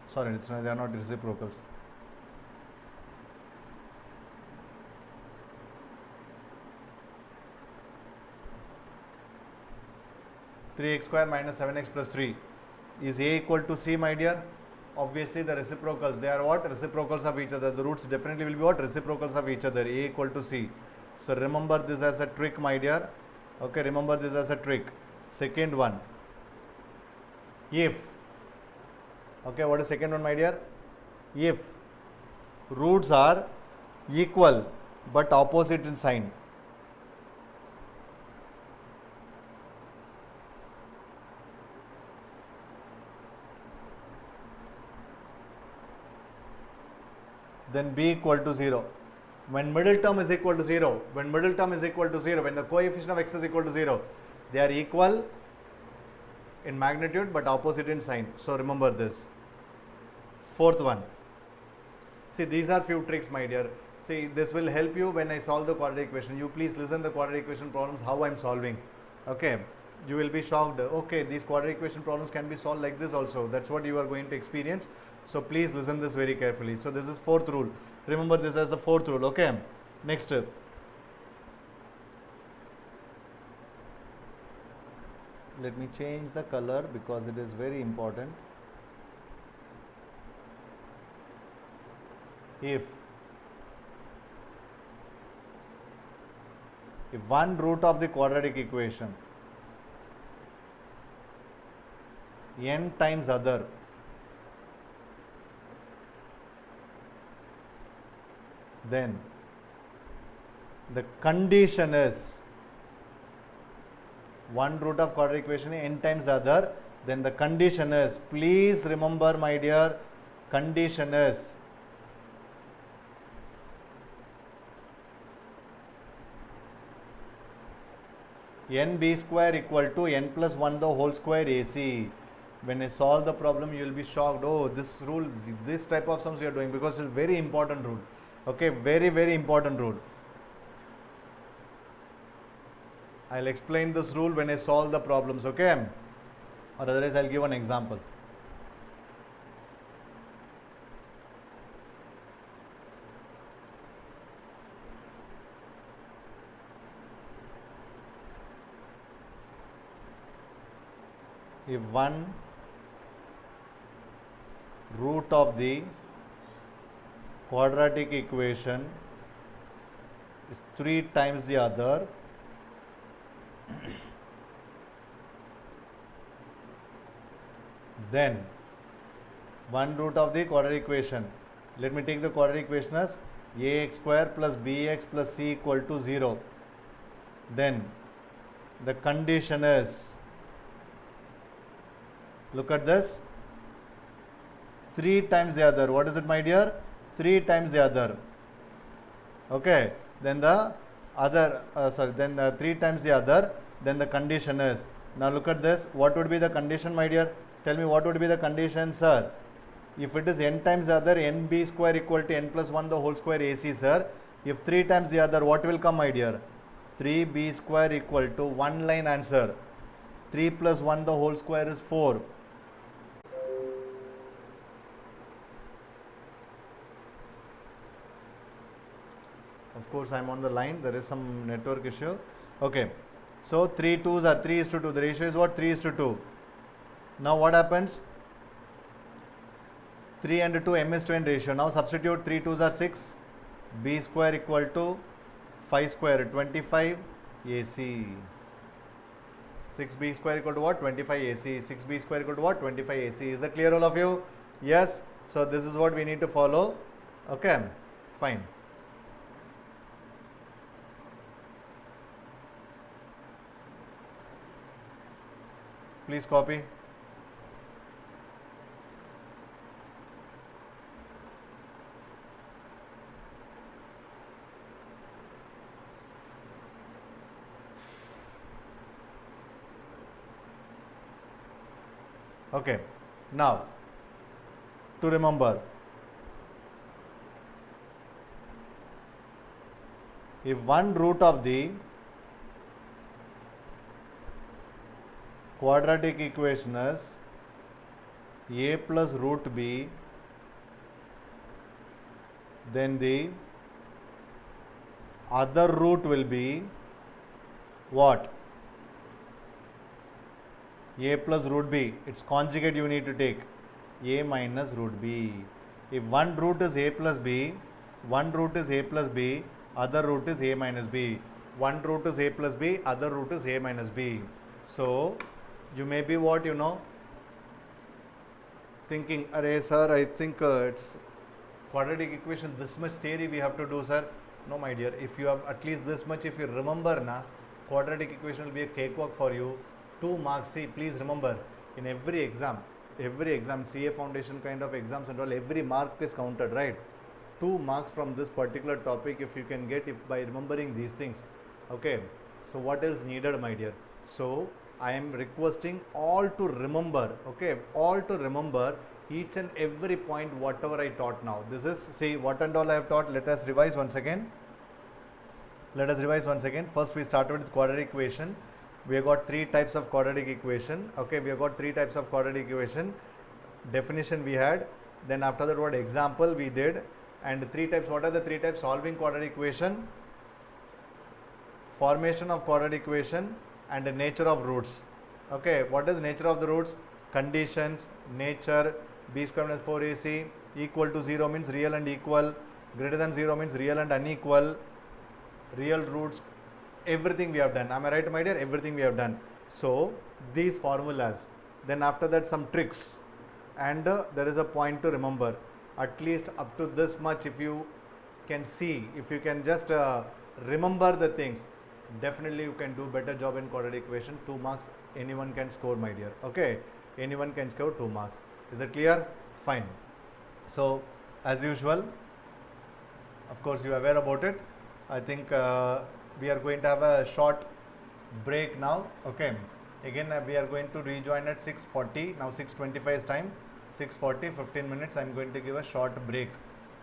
Sorry, it's not, they are not reciprocals. Three x square minus 7x plus 3 is A equal to C, my dear. Obviously the reciprocals, they are what? Reciprocals of each other. The roots definitely will be what? Reciprocals of each other. A equal to C. So remember this as a trick, my dear. Okay, remember this as a trick. Second one, if, okay, what is second one, my dear? If roots are equal but opposite in sign, then B equal to 0. When middle term is equal to 0, when middle term is equal to 0, when the coefficient of x is equal to 0, they are equal in magnitude but opposite in sign. So remember this. Fourth one, see, these are few tricks, my dear. See, this will help you when I solve the quadratic equation. You please listen the quadratic equation problems how I am solving. Okay, you will be shocked. Okay, these quadratic equation problems can be solved like this also. That's what you are going to experience. So please listen this very carefully. So this is fourth rule. Remember this as the fourth rule. Okay, next. Let me change the color because it is very important. If one root of the quadratic equation n times other then the condition is one root of quadratic equation n times the other, then the condition is, please remember, my dear, condition is nb square equal to n plus 1 the whole square AC. When I solve the problem, you will be shocked. Oh, this rule, this type of sums we are doing, because it's a very important rule. Okay, very, very important rule. I'll explain this rule when I solve the problems, okay? Or otherwise I'll give an example. If one root of the quadratic equation is 3 times the other, then one root of the quadratic equation, let me take the quadratic equation as ax square plus bx plus c equal to 0, then the condition is, look at this, 3 times the other. What is it, my dear? 3 times the other. Okay, then the other, then 3 times the other, then the condition is, now look at this, what would be the condition, my dear? Tell me what would be the condition, sir? If it is n times the other, nb square equal to n plus 1 the whole square AC, sir. If 3 times the other, what will come, my dear? 3b square equal to, one line answer, 3 plus 1 the whole square is 4. Of course, I am on the line. There is some network issue. Okay. So, 3 2s are 3 is to 2. The ratio is what? 3 is to 2. Now, what happens? 3 and 2 m is to n ratio. Now, substitute 3 2s are 6. b square equal to 5 square 25 AC. 6b square equal to what? 25 AC. 6b square equal to what? 25 AC. Is that clear, all of you? Yes. So this is what we need to follow. Okay, fine. Please copy. Okay, now to remember, if one root of the quadratic equation is a plus root b, then the other root will be what? A plus root b, its conjugate you need to take, a minus root b. If one root is a plus b, one root is a plus b, other root is a minus b. One root is a plus b, other root is a minus b. So you may be what, thinking, array sir, I think it's quadratic equation, this much theory we have to do, sir. No, my dear, if you have at least this much, if you remember na, quadratic equation will be a cakewalk for you. 2 marks. See, please remember, in every exam, CA foundation kind of exams and all, every mark is counted, right? 2 marks from this particular topic if you can get, if by remembering these things. Okay, so what else needed, my dear? So I am requesting all to remember, okay, all to remember each and every point whatever I taught now. This is, see, what and all I have taught. Let us revise once again. First we started with quadratic equation. We have got 3 types of quadratic equation. Okay, we have got 3 types of quadratic equation. Definition we had. Then after that, what example we did. And 3 types. What are the 3 types? Solving quadratic equation, formation of quadratic equation, and the nature of roots. Okay, what is nature of the roots? Conditions, nature, b square minus 4ac, equal to 0 means real and equal, greater than 0 means real and unequal, real roots, everything we have done. Am I right, my dear? Everything we have done. So these formulas, then after that some tricks, and there is a point to remember, at least up to this much. If you can see, if you can just remember the things, definitely you can do better job in quadratic equation. 2 marks anyone can score, my dear. Okay, anyone can score 2 marks. Is it clear? Fine. So as usual, of course you are aware about it. I think we are going to have a short break now. Okay, again we are going to rejoin at 6:40. Now 6:25 is time. 6:40, 15 minutes I am going to give a short break.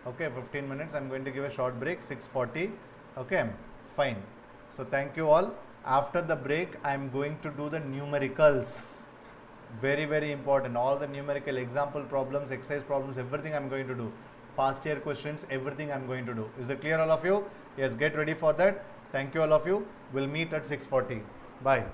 Okay, 15 minutes I am going to give a short break. 6:40. Okay, fine. So thank you all. After the break I am going to do the numericals. Very, very important. All the numerical example problems, exercise problems, everything I am going to do. Past year questions, everything I am going to do. Is it clear, all of you? Yes, get ready for that. Thank you, all of you. We'll meet at 6:40. Bye.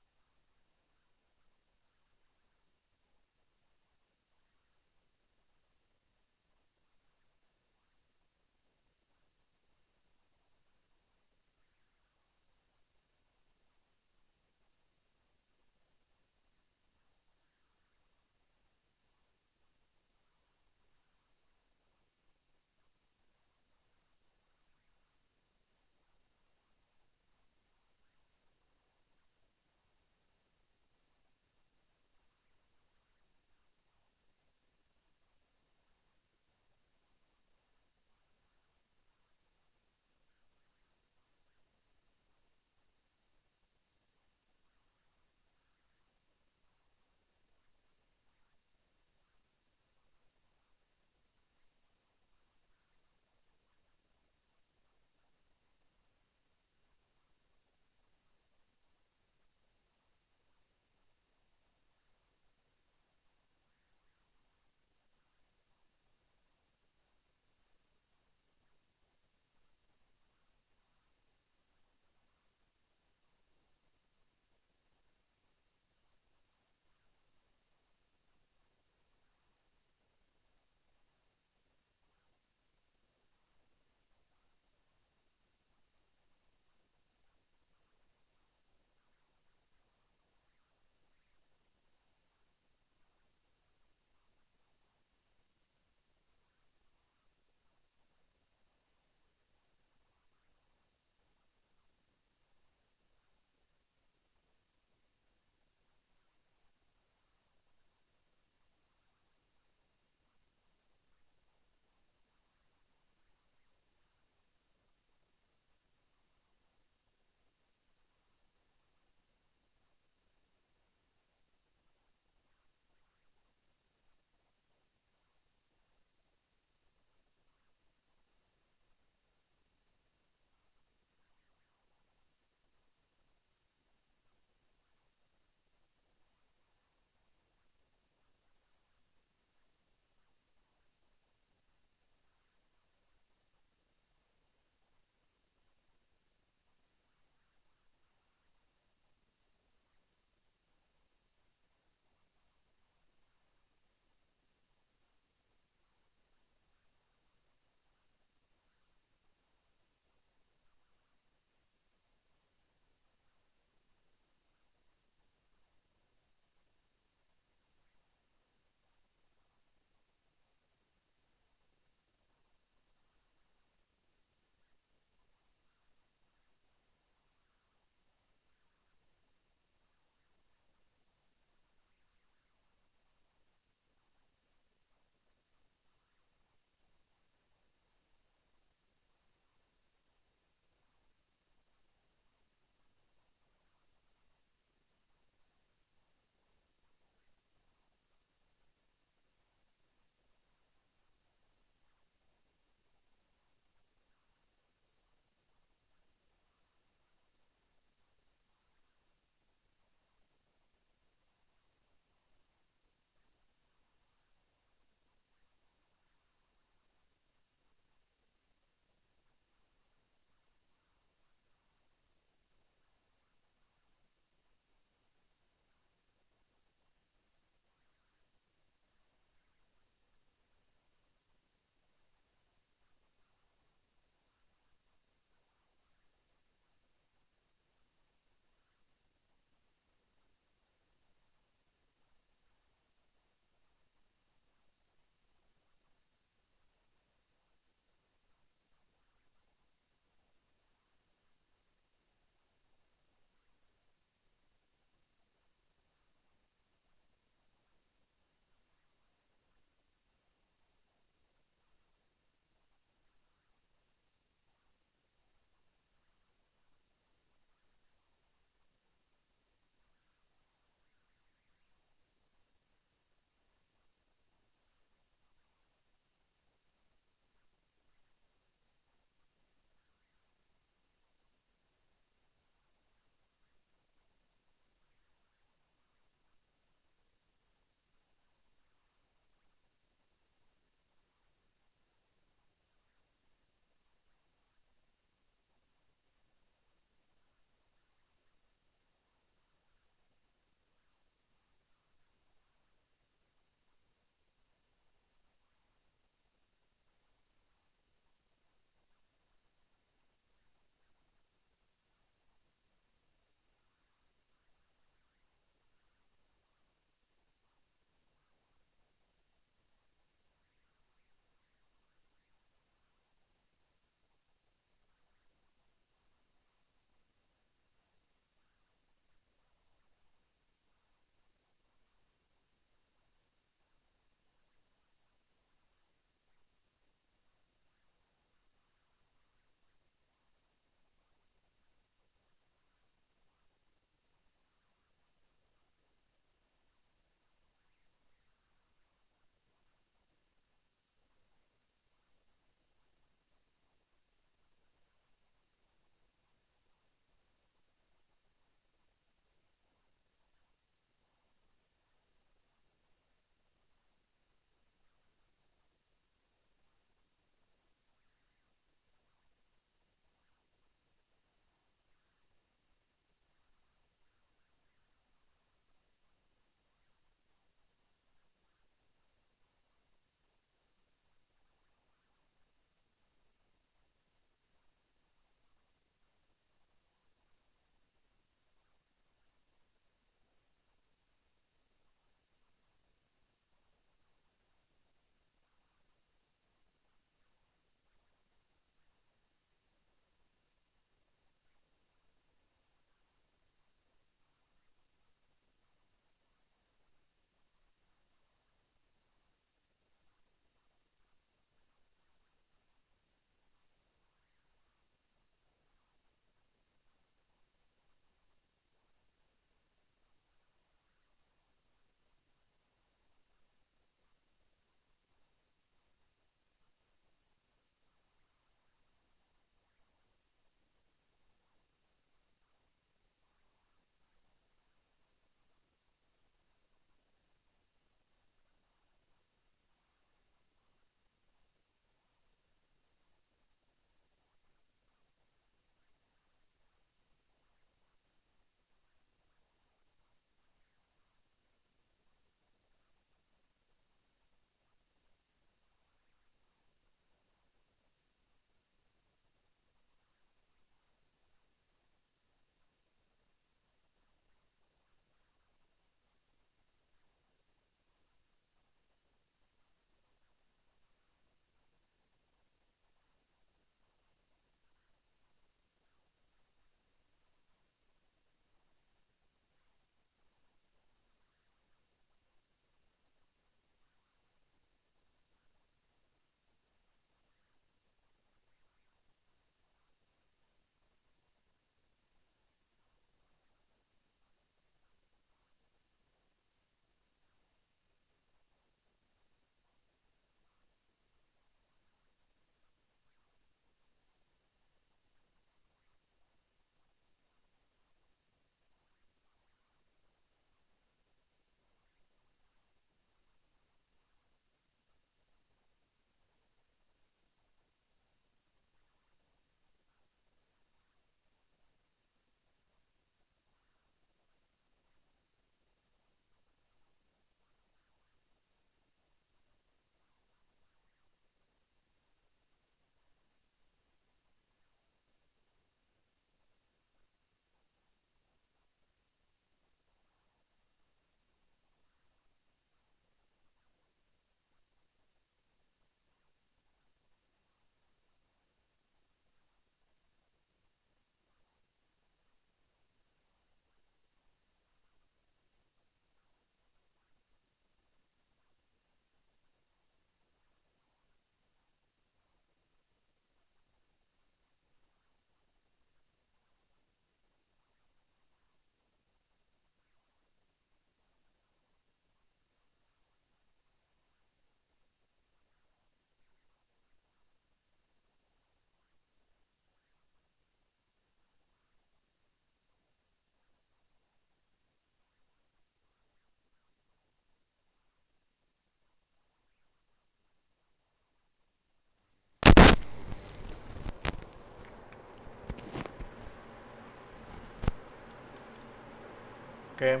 Okay.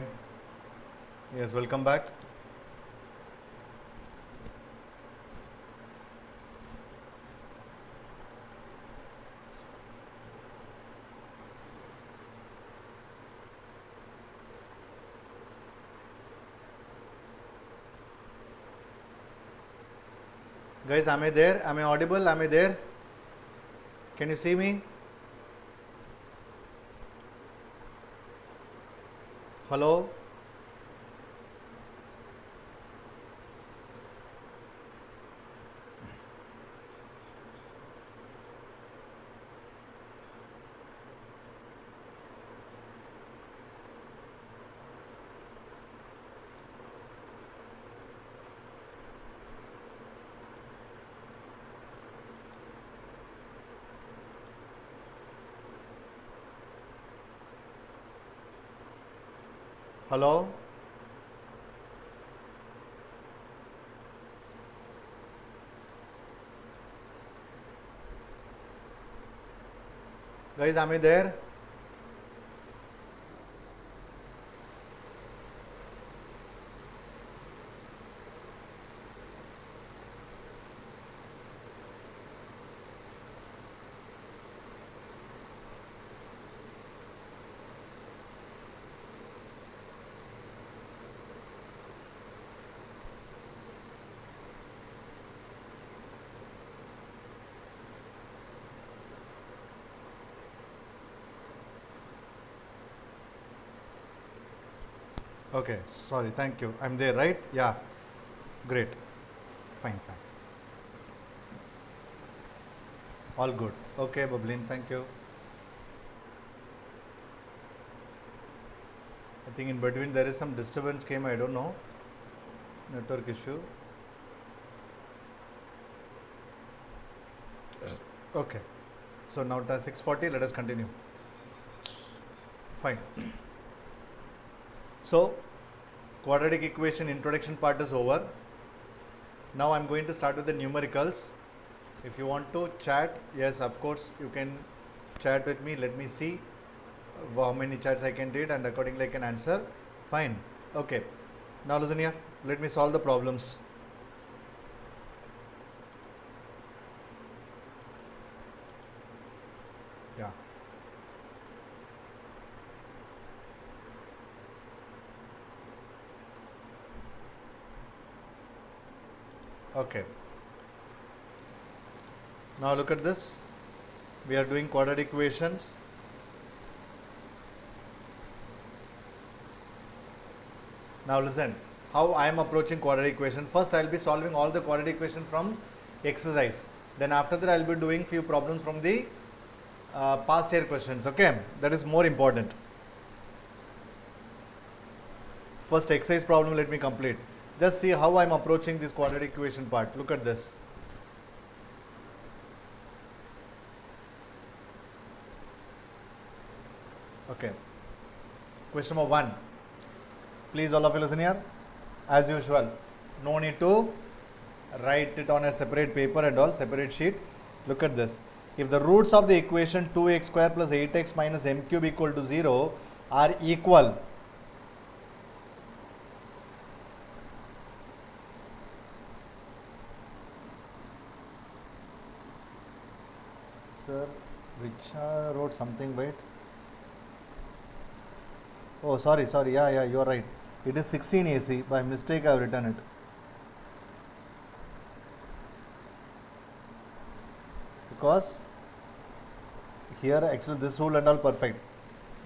Yes, welcome back. Guys, am I there? Am I audible? Am I there? Can you see me? Hello? Hello? Guys, am I there? Okay, sorry, thank you. I'm there, right? Yeah, great. Fine, fine. All good. Okay, Bablin, thank you. I think in between there is some disturbance came, I don't know. Network issue. Okay. So now it is 6:40, let us continue. Fine. So, quadratic equation introduction part is over. Now I am going to start with the numericals. If you want to chat, yes, of course, you can chat with me. Let me see how many chats I can read and accordingly I can answer. Fine. Okay. Now listen here. Let me solve the problems. Yeah. Okay. Now look at this. We are doing quadratic equations. Now listen, how I am approaching quadratic equation. First I will be solving all the quadratic equation from exercise. Then after that I will be doing few problems from the past year questions. Okay, that is more important. First exercise problem let me complete. Just see how I am approaching this quadratic equation part. Look at this. Okay. Question number 1. Please all of you listen here. As usual, no need to write it on a separate paper and all, separate sheet. Look at this. If the roots of the equation 2x square plus 8x minus m cube equal to 0 are equal, sir, Richa wrote something, wait. Oh, sorry, yeah, you are right. It is 16 AC. By mistake, I have written it. Because here actually this rule and all perfect.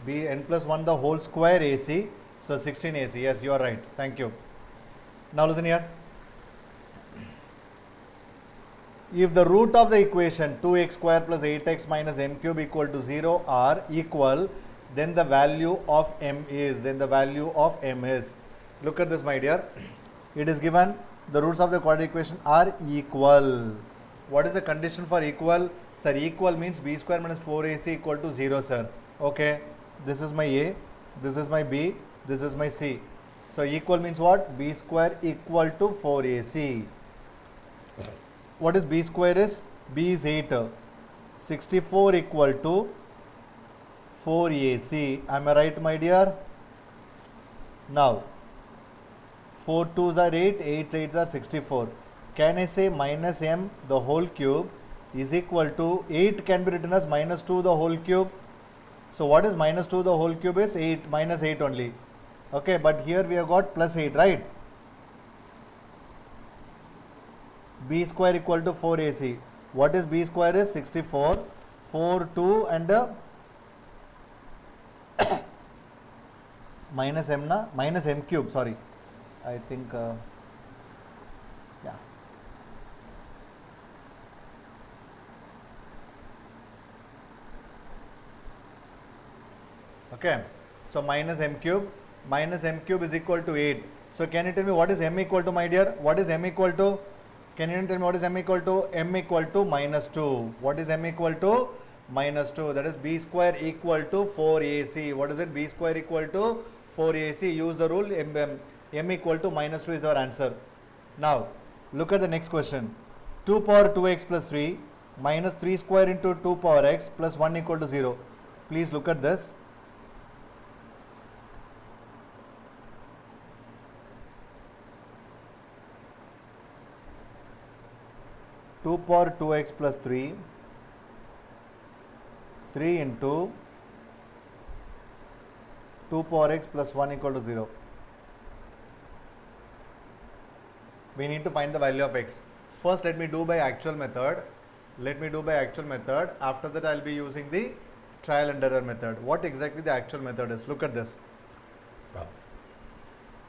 Be n plus 1 the whole square AC. So 16 AC. Yes, you are right. Thank you. Now listen here. If the root of the equation 2x square plus 8x minus m cube equal to 0 are equal, then the value of m is, look at this my dear, it is given the roots of the quadratic equation are equal. What is the condition for equal? Sir, equal means b square minus 4ac equal to 0, sir. Okay, this is my a, this is my b, this is my c. So equal means what? B square equal to 4ac. What is b square is? B is 8. 64 equal to 4ac. Am I right, my dear? Now 4 2s are 8, 8 8s are 64. Can I say minus m the whole cube is equal to 8 can be written as minus 2 the whole cube. So what is minus 2 the whole cube is 8 minus 8 only. Okay, but here we have got plus 8, right? B square equal to 4ac. What is B square is 64, 4 2 and minus m na minus m cube, sorry. I think yeah. Okay, so minus m cube is equal to 8. So can you tell me what is m equal to, my dear? What is m equal to? Can you tell me what is m equal to? M equal to minus 2. What is m equal to? Minus 2. That is b square equal to 4ac. What is it? B square equal to 4ac. Use the rule. M equal to minus 2 is our answer. Now look at the next question. 2 power 2x plus 3 minus 3 square into 2 power x plus 1 equal to 0. Please look at this. Two power 2x plus 3 into 2 power x plus 1 equal to 0. We need to find the value of x. First let me do by actual method. After that I will be using the trial and error method. What exactly the actual method is? Look at this.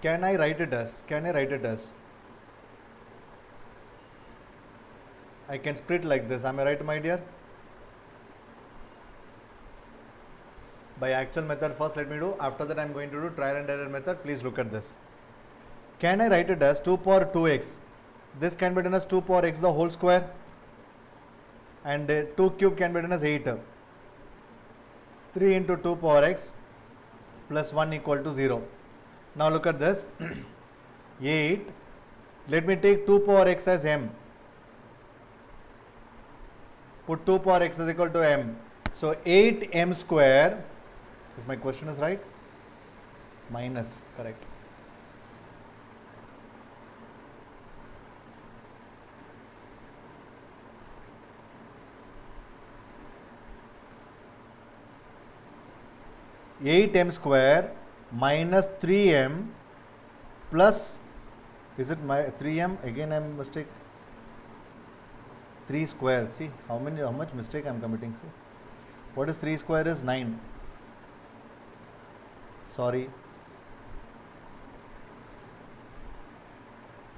Can I write it as? I can split like this. Am I right, my dear? By actual method first let me do. After that I am going to do trial and error method. Please look at this. Can I write it as 2 power 2x? This can be done as 2 power x the whole square. And 2 cube can be done as 8. 3 into 2 power x plus 1 equal to 0. Now look at this. 8. Let me take 2 power x as m. Put 2 power x is equal to m. So 8m square, is my question is right? Minus, correct. (8m square minus 3m plus), is it my 3m? Again I am mistake. 3 square. See how much mistake I am committing. See what is 3 square is 9. Sorry.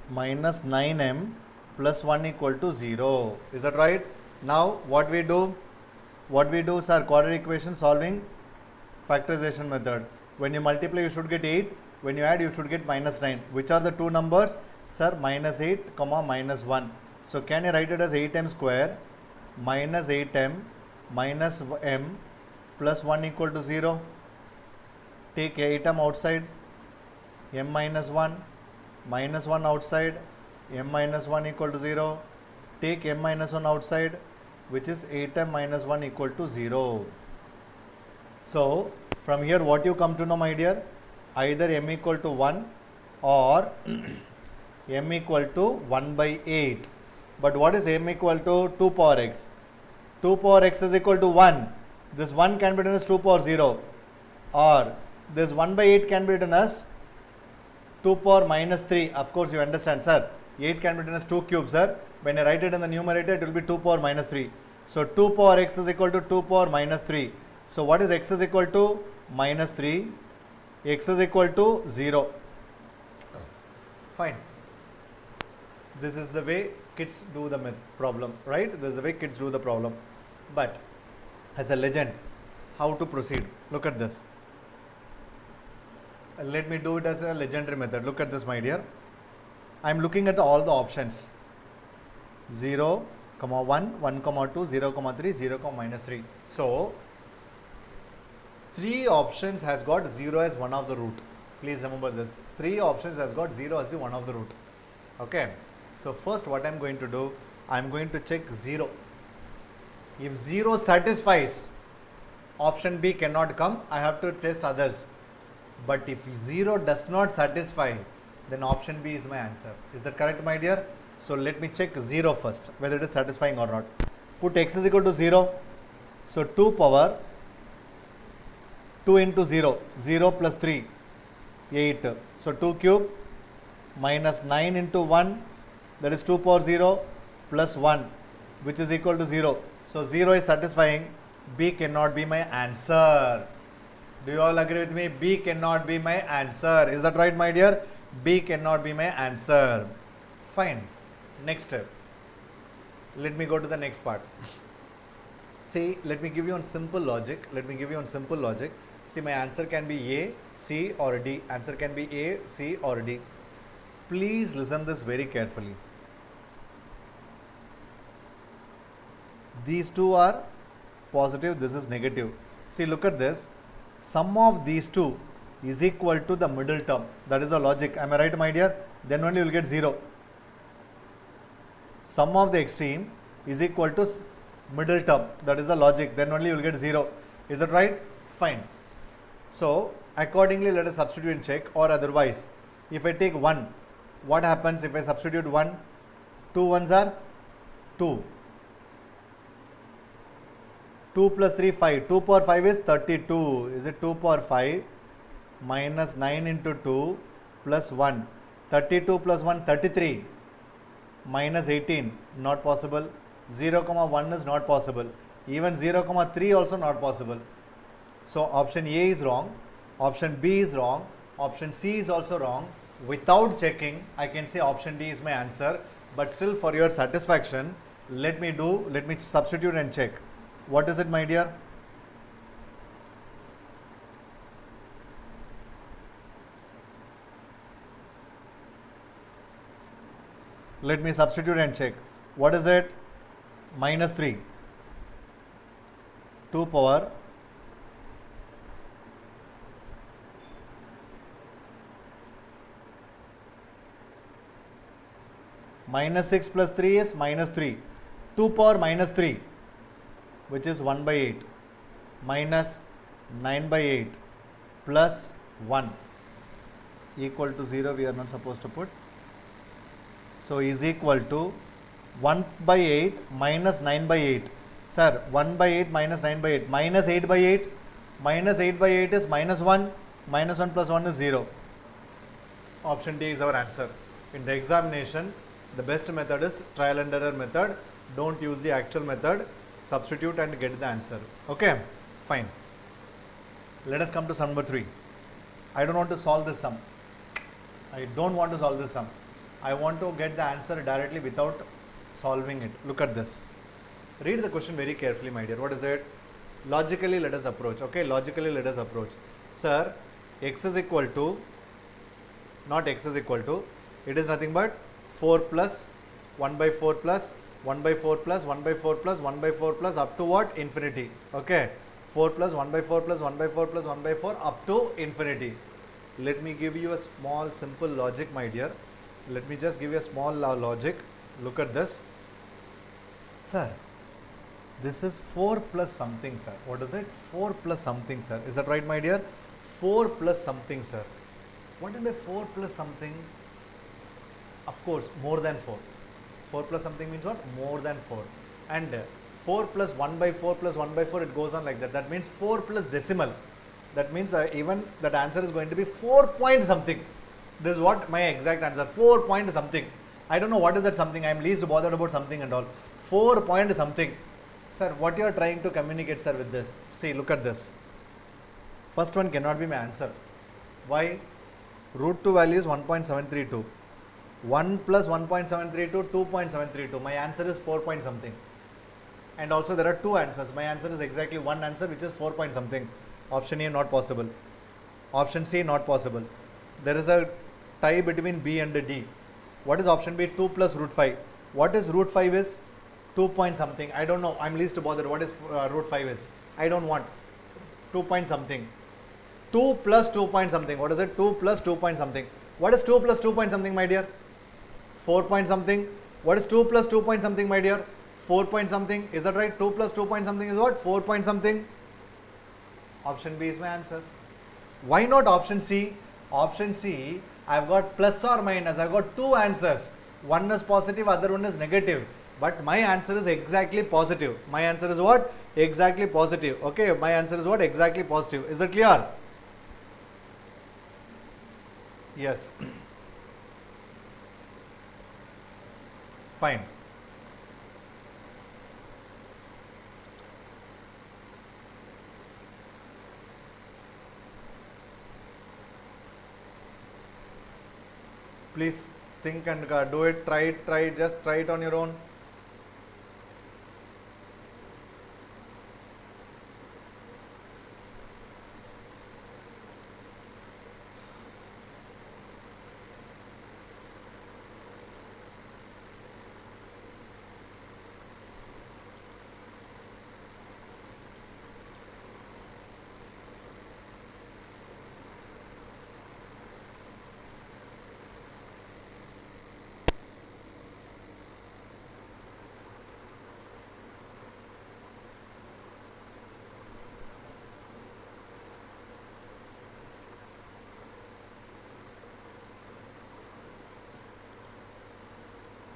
Minus 9m plus 1 equal to 0. Is that right? Now what we do? Sir, quadratic equation solving factorization method. When you multiply you should get 8. When you add you should get minus 9. Which are the two numbers? Sir, minus 8 comma minus 1. So can I write it as 8m square minus 8m minus m plus 1 equal to 0. Take 8m outside, m minus 1, minus 1 outside, m minus 1 equal to 0. Take m minus 1 outside, which is 8m minus 1 equal to 0. So from here what you come to know, my dear? Either m equal to 1 or m equal to 1 by 8. But what is m equal to 2 power x? 2 power x is equal to 1. This 1 can be written as 2 power 0. Or this 1 by 8 can be written as 2 power minus 3. Of course you understand, sir. 8 can be written as 2 cubes, sir. When I write it in the numerator, it will be 2 power minus 3. So 2 power x is equal to 2 power minus 3. So what is x is equal to? Minus 3. X is equal to 0. Fine. This is the way kids do the problem, right? This is the way kids do the problem. But as a legend, how to proceed? Look at this. Let me do it as a legendary method. Look at this, my dear. I am looking at all the options. 0, 1, 1, 2, 0, 3, 0, minus 3. So 3 options has got 0 as one of the root. Please remember this. 3 options has got 0 as the one of the root. Okay. So first what I am going to do, I am going to check 0. If 0 satisfies, option B cannot come. I have to test others. But if 0 does not satisfy, then option B is my answer. Is that correct, my dear? So let me check 0 first, whether it is satisfying or not. Put x is equal to 0. So 2 power 2 into 0, 0 plus 3, 8. So 2 cube minus 9 into 1, that is 2 power 0 plus 1, which is equal to 0. So 0 is satisfying. B cannot be my answer. Do you all agree with me? B cannot be my answer. Is that right, my dear? B cannot be my answer. Fine. Next step. Let me go to the next part. See, let me give you on simple logic. See, my answer can be A, C or D. Answer can be A, C or D. Please listen this very carefully. These two are positive, this is negative. See, look at this. Sum of these two is equal to the middle term. That is the logic. Am I right, my dear? Then only you will get 0. Sum of the extreme is equal to middle term. That is the logic. Then only you will get 0. Is that right? Fine. So, accordingly, let us substitute and check, or otherwise, if I take 1, what happens if I substitute 1? 2 ones are 2. 2 plus 3, 5. 2 power 5 is 32. Is it 2 power 5 minus 9 into 2 plus 1? 32 plus 1, 33. Minus 18, not possible. 0, 1 is not possible. Even 0, 3 also not possible. So option A is wrong. Option B is wrong. Option C is also wrong. Without checking, I can say option D is my answer. But still, for your satisfaction, let me substitute and check. What is it, my dear? Let me substitute and check. What is it? Minus 3. 2 power minus 6 plus 3 is minus 3. 2 power minus 3, which is 1 by 8, minus 9 by 8 plus 1 equal to 0. We are not supposed to put. So is equal to 1 by 8 minus 9 by 8. Sir, 1 by 8 minus 9 by 8. Minus 8 by 8. Minus 8 by 8 is minus 1. Minus 1 plus 1 is 0. Option D is our answer. In the examination, the best method is trial and error method. Don't use the actual method. Substitute and get the answer. Okay, fine. Let us come to sum number 3. I don't want to solve this sum. I want to get the answer directly without solving it. Look at this. Read the question very carefully, my dear. What is it? Logically, let us approach. Okay, logically, let us approach. Sir, x is equal to, not x is equal to, it is nothing but 4 plus 1 by 4 plus 1 by 4 plus 1 by 4 plus 1 by 4 plus up to what? Infinity. Okay. 4 plus 1 by 4 plus 1 by 4 plus 1 by 4 up to infinity. Let me give you a small simple logic, my dear. Let me just give you a small logic. Look at this. Sir, this is 4 plus something, sir. What is it? 4 plus something, sir. Is that right, my dear? 4 plus something, sir. What is 4 plus something? Of course, more than 4. 4 plus something means what? More than 4. And 4 plus 1 by 4 plus 1 by 4, it goes on like that. That means 4 plus decimal. That means even that answer is going to be 4 point something. This is what my exact answer. 4 point something. I don't know what is that something. I am least bothered about something and all. 4 point something. Sir, what you are trying to communicate, sir, with this? See, look at this. First one cannot be my answer. Why? Root 2 value is 1.732. 1 plus 1.732, 2.732. My answer is 4 point something. And also there are two answers. My answer is exactly one answer, which is 4 point something. Option A not possible. Option C not possible. There is a tie between B and D. What is option B? 2 plus root 5. What is root 5 is? 2 point something. I don't know. I'm least bothered. What is root 5 is? I don't want. 2 point something. 2 plus 2 point something. What is it? 2 plus 2 point something. What is 2 plus 2 point something, my dear? 4 point something. What is 2 plus 2 point something, my dear? 4 point something. Is that right? 2 plus 2 point something is what? 4 point something. Option B is my answer. Why not option C? Option C, I've got plus or minus. I've got two answers. One is positive, other one is negative. But my answer is exactly positive. My answer is what? Exactly positive. Okay, my answer is what? Exactly positive. Is that clear? Yes. Fine. Please think and do it. Try it. Just try it on your own.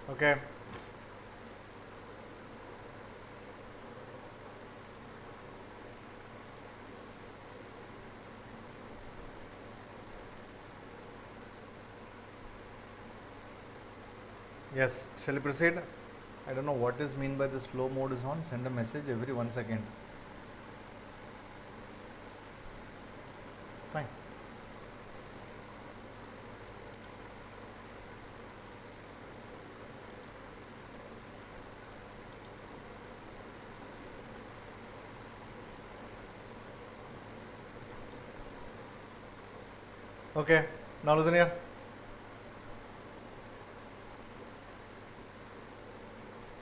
Okay. Yes, shall we proceed? I don't know what is mean by the slow mode is on. Send a message every 1 second. Fine. Okay, now listen here.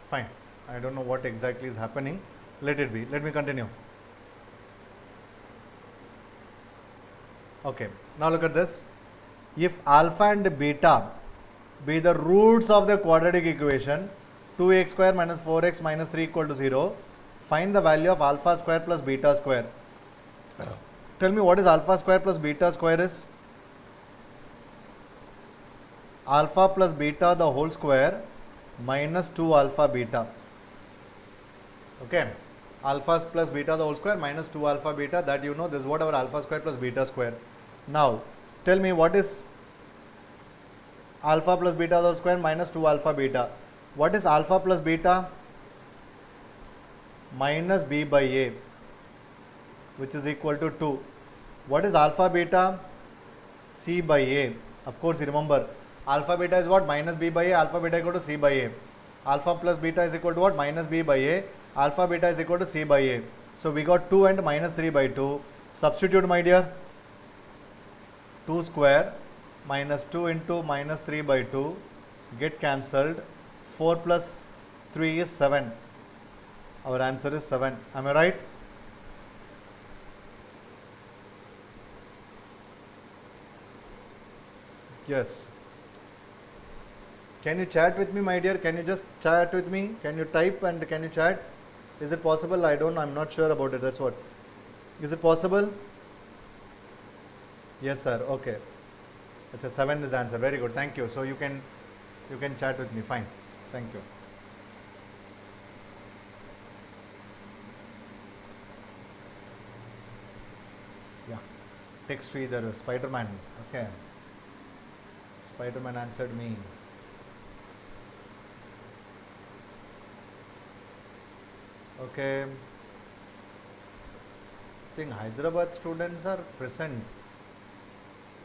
Fine. I don't know what exactly is happening. Let it be. Let me continue. Okay, now look at this. If alpha and beta be the roots of the quadratic equation, 2x square minus 4x minus 3 equal to 0, find the value of alpha square plus beta square. Tell me what is alpha square plus beta square is? Alpha plus beta the whole square minus 2 alpha beta. Okay, alpha plus beta the whole square minus 2 alpha beta, that you know, this is what our alpha square plus beta square. Now tell me what is alpha plus beta the whole square minus 2 alpha beta. What is alpha plus beta? Minus b by a, which is equal to 2. What is alpha beta? C by a. Of course, you remember alpha beta is what? Minus b by a. Alpha beta equal to c by a. Alpha plus beta is equal to what? Minus b by a. Alpha beta is equal to c by a. So we got 2 and minus 3 by 2. Substitute, my dear. 2 square minus 2 into minus 3 by 2 get cancelled. 4 plus 3 is 7. Our answer is 7. Am I right? Yes. Can you chat with me, my dear? Can you just chat with me? Can you type and can you chat? Is it possible? I'm not sure about it. That's what. Is it possible? Yes, sir. Okay. It's a 7 is the answer. Very good. Thank you. So you can chat with me. Fine. Thank you. Yeah. Text either Spider-Man. Okay. Spider-Man answered me. Okay. I think Hyderabad students are present.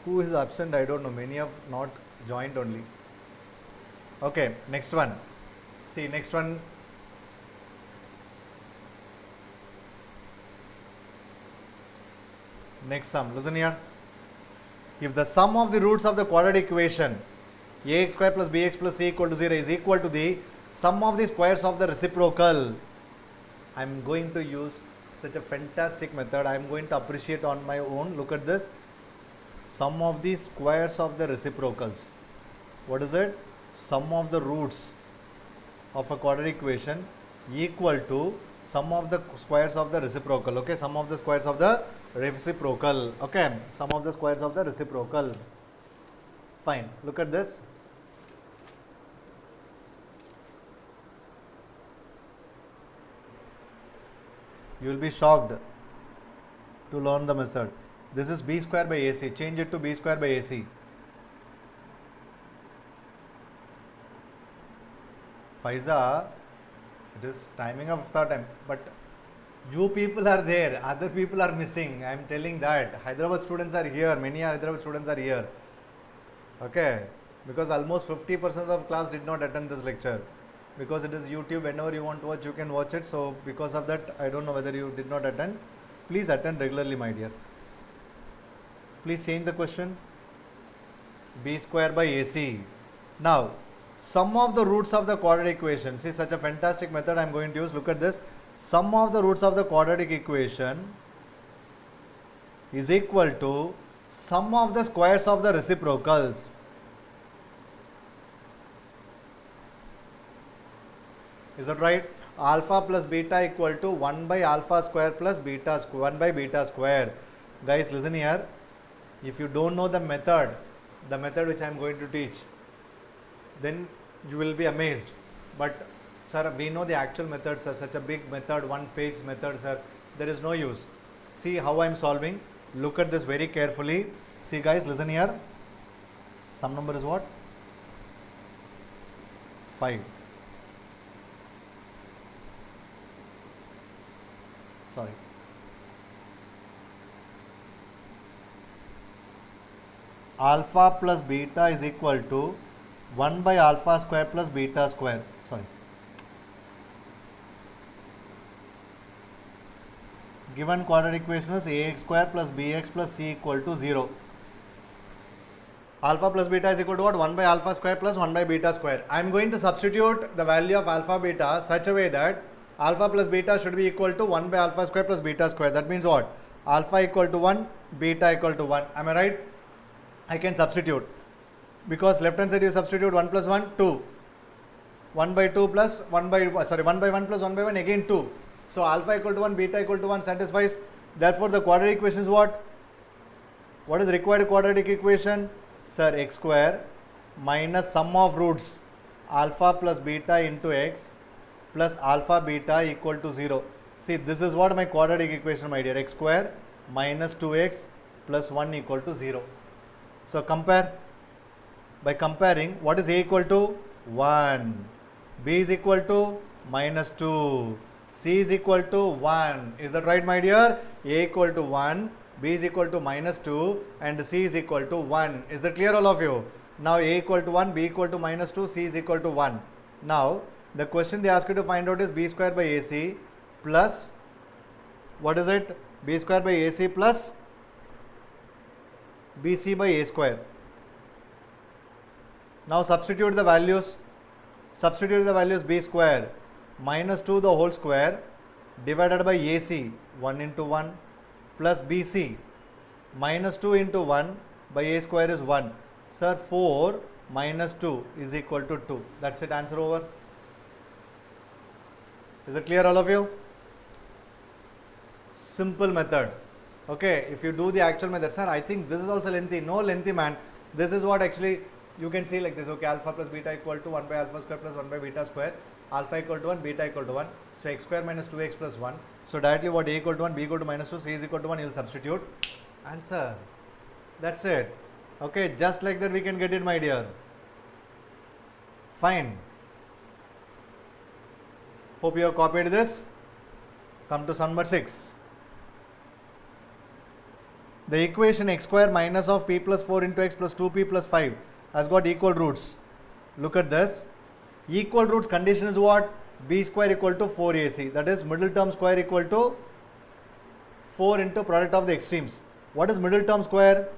Who is absent? I don't know. Many have not joined only. Okay. Next one. See, next one. Next sum. Listen here. If the sum of the roots of the quadratic equation ax square plus bx plus c equal to 0 is equal to the sum of the squares of the reciprocal, I am going to use such a fantastic method. I am going to appreciate on my own. Look at this. Sum of the squares of the reciprocals. What is it? Sum of the roots of a quadratic equation equal to sum of the squares of the reciprocal. Okay, sum of the squares of the reciprocal. Okay, sum of the squares of the reciprocal. Fine. Look at this. You will be shocked to learn the method. This is b square by ac. Change it to b square by ac. Faiza, it is timing of the time, but you people are there, other people are missing. I am telling that. Hyderabad students are here, many Hyderabad students are here. Okay, because almost 50% of class did not attend this lecture. Because it is YouTube, whenever you want to watch, you can watch it. So, because of that, I don't know whether you did not attend. Please attend regularly, my dear. Please change the question. B square by AC. Now, sum of the roots of the quadratic equation. See, such a fantastic method I am going to use. Look at this. Sum of the roots of the quadratic equation is equal to sum of the squares of the reciprocals. Is that right? Alpha plus beta equal to 1 by alpha square plus beta square, 1 by beta square. Guys, listen here. If you don't know the method which I am going to teach, then you will be amazed. But sir, we know the actual method, sir. Such a big method, one page method, sir. There is no use. See how I am solving. Look at this very carefully. See guys, listen here. Sum number is what? 5. Sorry. Alpha plus beta is equal to 1 by alpha square plus beta square. Sorry. Given quadratic equation is ax square plus bx plus c equal to 0. Alpha plus beta is equal to what? 1 by alpha square plus 1 by beta square. I am going to substitute the value of alpha beta such a way that alpha plus beta should be equal to 1 by alpha square plus beta square. That means what? Alpha equal to 1, beta equal to 1. Am I right? I can substitute. Because left hand side you substitute 1 plus 1, 2. 1 by 2 plus 1 by 1 plus 1 by 1 again 2. So alpha equal to 1, beta equal to 1 satisfies. Therefore the quadratic equation is what? What is required quadratic equation? Sir, x square minus sum of roots alpha plus beta into x plus alpha beta equal to 0. See, this is what my quadratic equation, my dear. X square minus 2x plus 1 equal to 0. So compare. By comparing, what is a equal to? 1. B is equal to minus 2. C is equal to 1. Is that right, my dear? A equal to 1, B is equal to minus 2 and C is equal to 1. Is that clear, all of you? Now A equal to 1, B equal to minus 2, C is equal to 1. Now the question they ask you to find out is B square by AC plus, what is it? B square by AC plus BC by A square. Now substitute the values. Substitute the values. B square minus 2 the whole square divided by AC 1 into 1 plus BC minus 2 into 1 by A square is 1. Sir, 4 minus 2 is equal to 2. That's it. Answer over. Is it clear, all of you? Simple method. Okay, if you do the actual method, sir, I think this is also lengthy. No lengthy, man. This is what actually you can see like this. Okay, alpha plus beta equal to 1 by alpha square plus 1 by beta square. Alpha equal to 1, beta equal to 1. So x square minus 2x plus 1. So directly what? A equal to 1, B equal to minus 2, C is equal to 1. You will substitute. Answer. That's it. Okay, just like that we can get it, my dear. Fine. Hope you have copied this. Come to sum number 6. The equation x square minus of p plus 4 into x plus 2p plus 5 has got equal roots. Look at this. Equal roots condition is what? B square equal to 4ac. That is middle term square equal to 4 into product of the extremes. What is middle term square?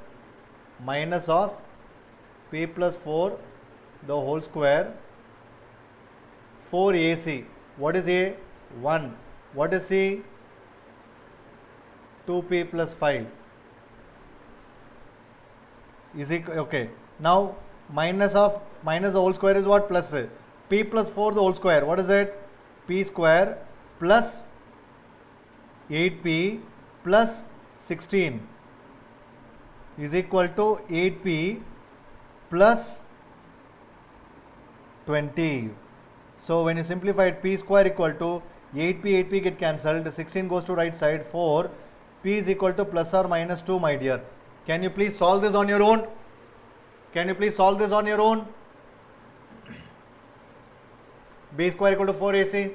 Minus of p plus 4 the whole square 4ac. What is a? 1. What is c? 2p plus 5. Is it okay? Now minus the whole square is what? Plus p plus 4 the whole square. What is it? P square plus 8p plus 16 is equal to 8p plus 20. So when you simplify it, p square equal to 8p get cancelled, 16 goes to right side, 4, p is equal to plus or minus 2, my dear. Can you please solve this on your own? Can you please solve this on your own? B square equal to 4ac.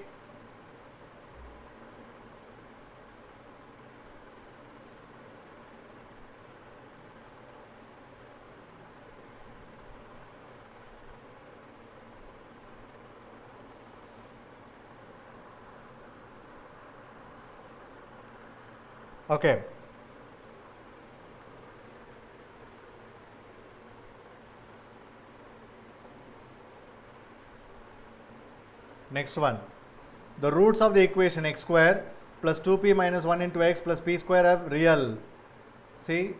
Okay. Next one. The roots of the equation x square plus 2p minus 1 into x plus p square have real. See,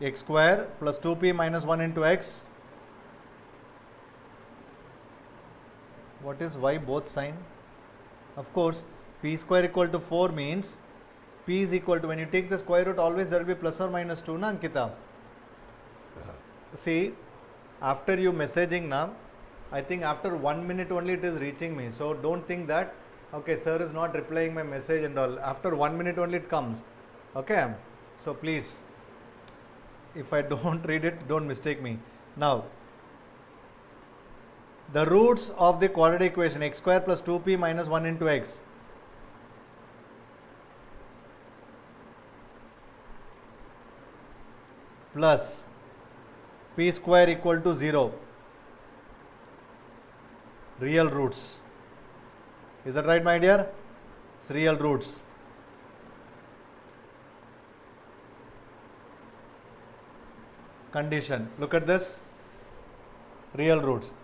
x square plus 2p minus 1 into x. What is y both sign? Of course, p square equal to 4 means p is equal to, when you take the square root, always there will be plus or minus 2, na Ankita? See, after you messaging now, I think after 1 minute only it is reaching me. So don't think that, okay, sir is not replying my message and all. After 1 minute only it comes. Okay. So please, if I don't read it, don't mistake me. Now, the roots of the quadratic equation x square plus 2p minus 1 into x. Plus p square equal to 0. Real roots. Is that right, my dear? It's real roots. Condition. Look at this. Real roots.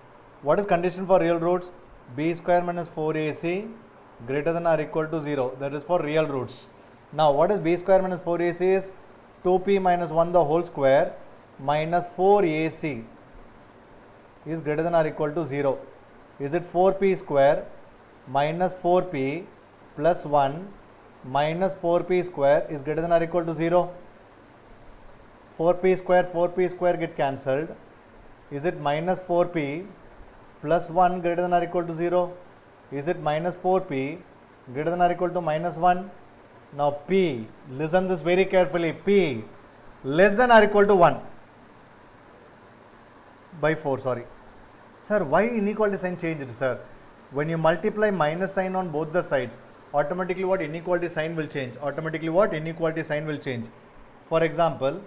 What is condition for real roots? B square minus 4ac greater than or equal to 0. That is for real roots. Now, what is b square minus 4ac is? 2p minus 1 the whole square minus 4ac is greater than or equal to 0. Is it 4p square minus 4p plus 1 minus 4p square is greater than or equal to 0? 4p square get cancelled. Is it minus 4p plus 1 greater than or equal to 0? Is it minus 4p greater than or equal to minus 1? Now p, listen this very carefully, p less than or equal to 1 by 4, sorry. Sir, why inequality sign changed, sir? When you multiply minus sign on both the sides, automatically what inequality sign will change? Automatically what inequality sign will change? For example,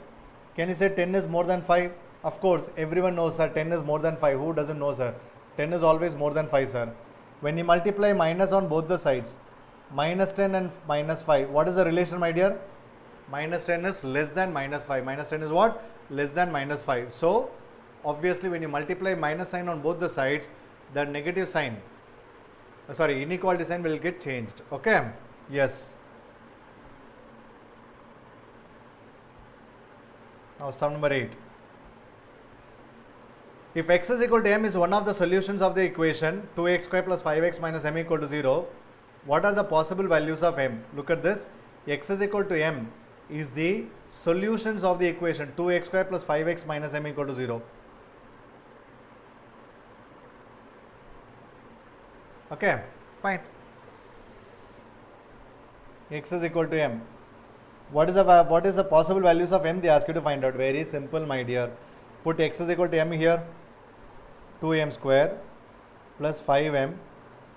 can you say 10 is more than 5? Of course, everyone knows, sir, 10 is more than 5. Who doesn't know, sir? 10 is always more than 5, sir. When you multiply minus on both the sides, minus 10 and minus 5, what is the relation, my dear? Minus 10 is less than minus 5. Minus 10 is what? Less than minus 5. So, obviously, when you multiply minus sign on both the sides, the negative sign, inequality sign will get changed. Okay? Yes. Now, sum number 8. If x is equal to m is one of the solutions of the equation 2x square plus 5x minus m equal to 0, what are the possible values of m? Look at this. X is equal to m is the solutions of the equation 2x square plus 5x minus m equal to 0. Okay, fine. X is equal to m. What is the possible values of m? They ask you to find out. Very simple, my dear. Put x is equal to m here. 2m square plus 5m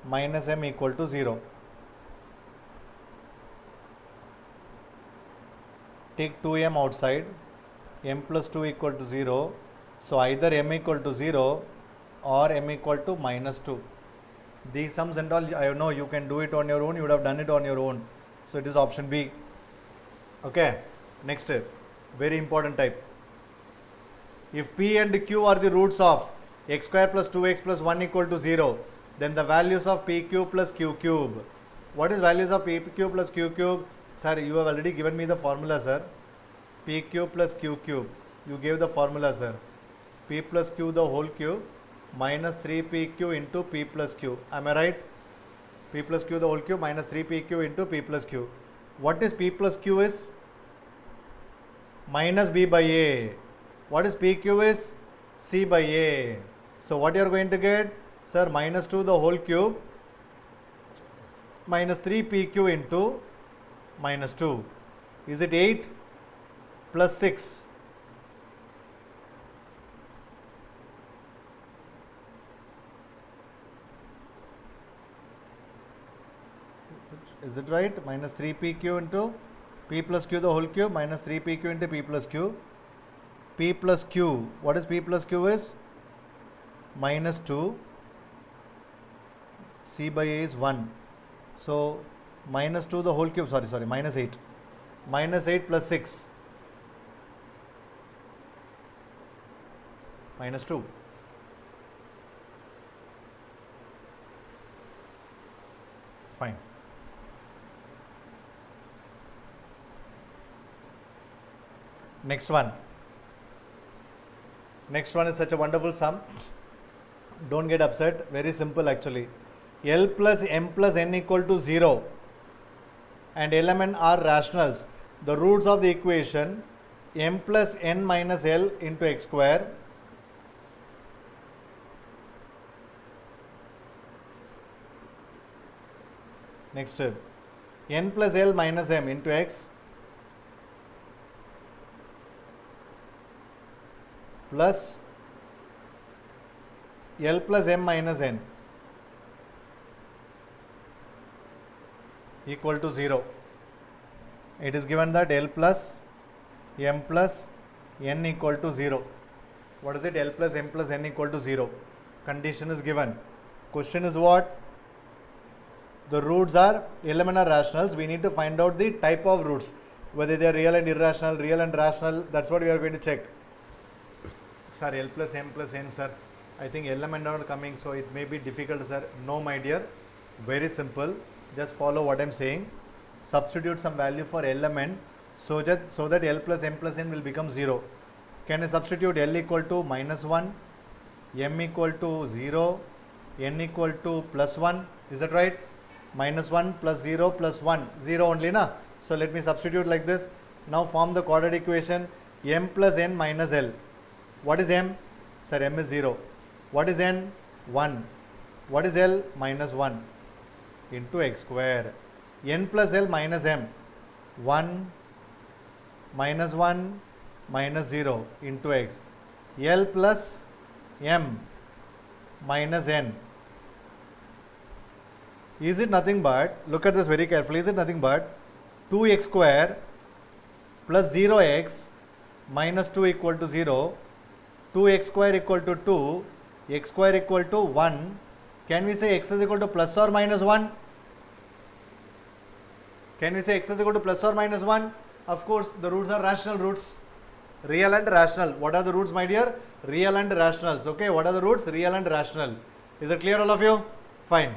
minus m equal to 0. Take 2m outside. M plus 2 equal to 0. So either m equal to 0 or m equal to minus 2. These sums and all, I know you can do it on your own. You would have done it on your own. So it is option B. Okay. Next, very important type. If p and q are the roots of x square plus 2x plus 1 equal to 0, then the values of p cube plus q cube. What is values of p cube plus q cube? Sir, you have already given me the formula, sir. P cube plus q cube. You gave the formula, sir. P plus q the whole cube minus 3pq into p plus q. Am I right? P plus q the whole cube minus 3pq into p plus q. What is p plus q is? minus b by a. What is pq is c by a. So what you are going to get? Sir, minus 2 the whole cube minus 3 pq into minus 2. Is it 8 plus 6? Is it right? Minus 3 pq into p plus q the whole cube minus 3 pq into p plus q. P plus q. What is p plus q is? Minus 2. C by a is 1. So minus 2 the whole cube, sorry, minus 8. Minus 8 plus 6. Minus 2. Fine. Next one. Next one is such a wonderful sum. Don't get upset. Very simple actually. L plus m plus n equal to 0 and L m n are rationals. The roots of the equation m plus n minus L into x square next n plus L minus m into x plus L plus m minus n equal to 0. It is given that L plus m plus n equal to 0. What is it? L plus m plus n equal to 0. Condition is given. Question is what? The roots are elemental rationals. We need to find out the type of roots, whether they are real and irrational, real and rational. That's what we are going to check. Sir, L plus m plus n, sir. I think element are coming, so it may be difficult, sir. No, my dear. Very simple. Just follow what I am saying. Substitute some value for element so that L plus m plus n will become 0. Can I substitute L equal to minus 1, m equal to 0, n equal to plus 1? Is that right? Minus 1 plus 0 plus 1. 0 only, na? So let me substitute like this. Now form the quadratic equation m plus n minus L. What is m? Sir, m is 0. What is n? 1. What is L? Minus 1 into x square. N plus L minus m. 1 minus 1 minus 0 into x. L plus m minus n. Is it nothing but, look at this very carefully, is it nothing but 2x square plus 0x minus 2 equal to 0, 2x square equal to 2, x square equal to 1. Can we say x is equal to plus or minus 1? Can we say x is equal to plus or minus 1? Of course, the roots are rational roots. Real and rational. What are the roots, my dear? Real and rationals. Okay, what are the roots? Real and rational. Is it clear, all of you? Fine.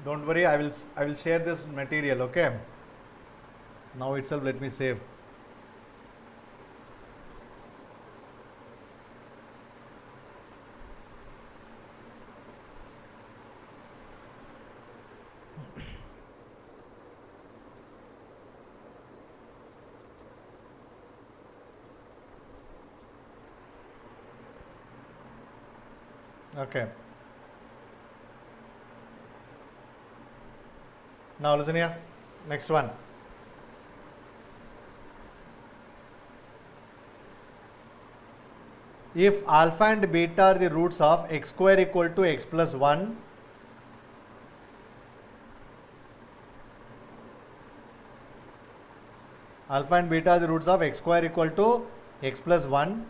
Don't worry, I will share this material, okay? Now itself let me save. Okay. Now listen here. Next one. If alpha and beta are the roots of x square equal to x plus 1, alpha and beta are the roots of x square equal to x plus 1,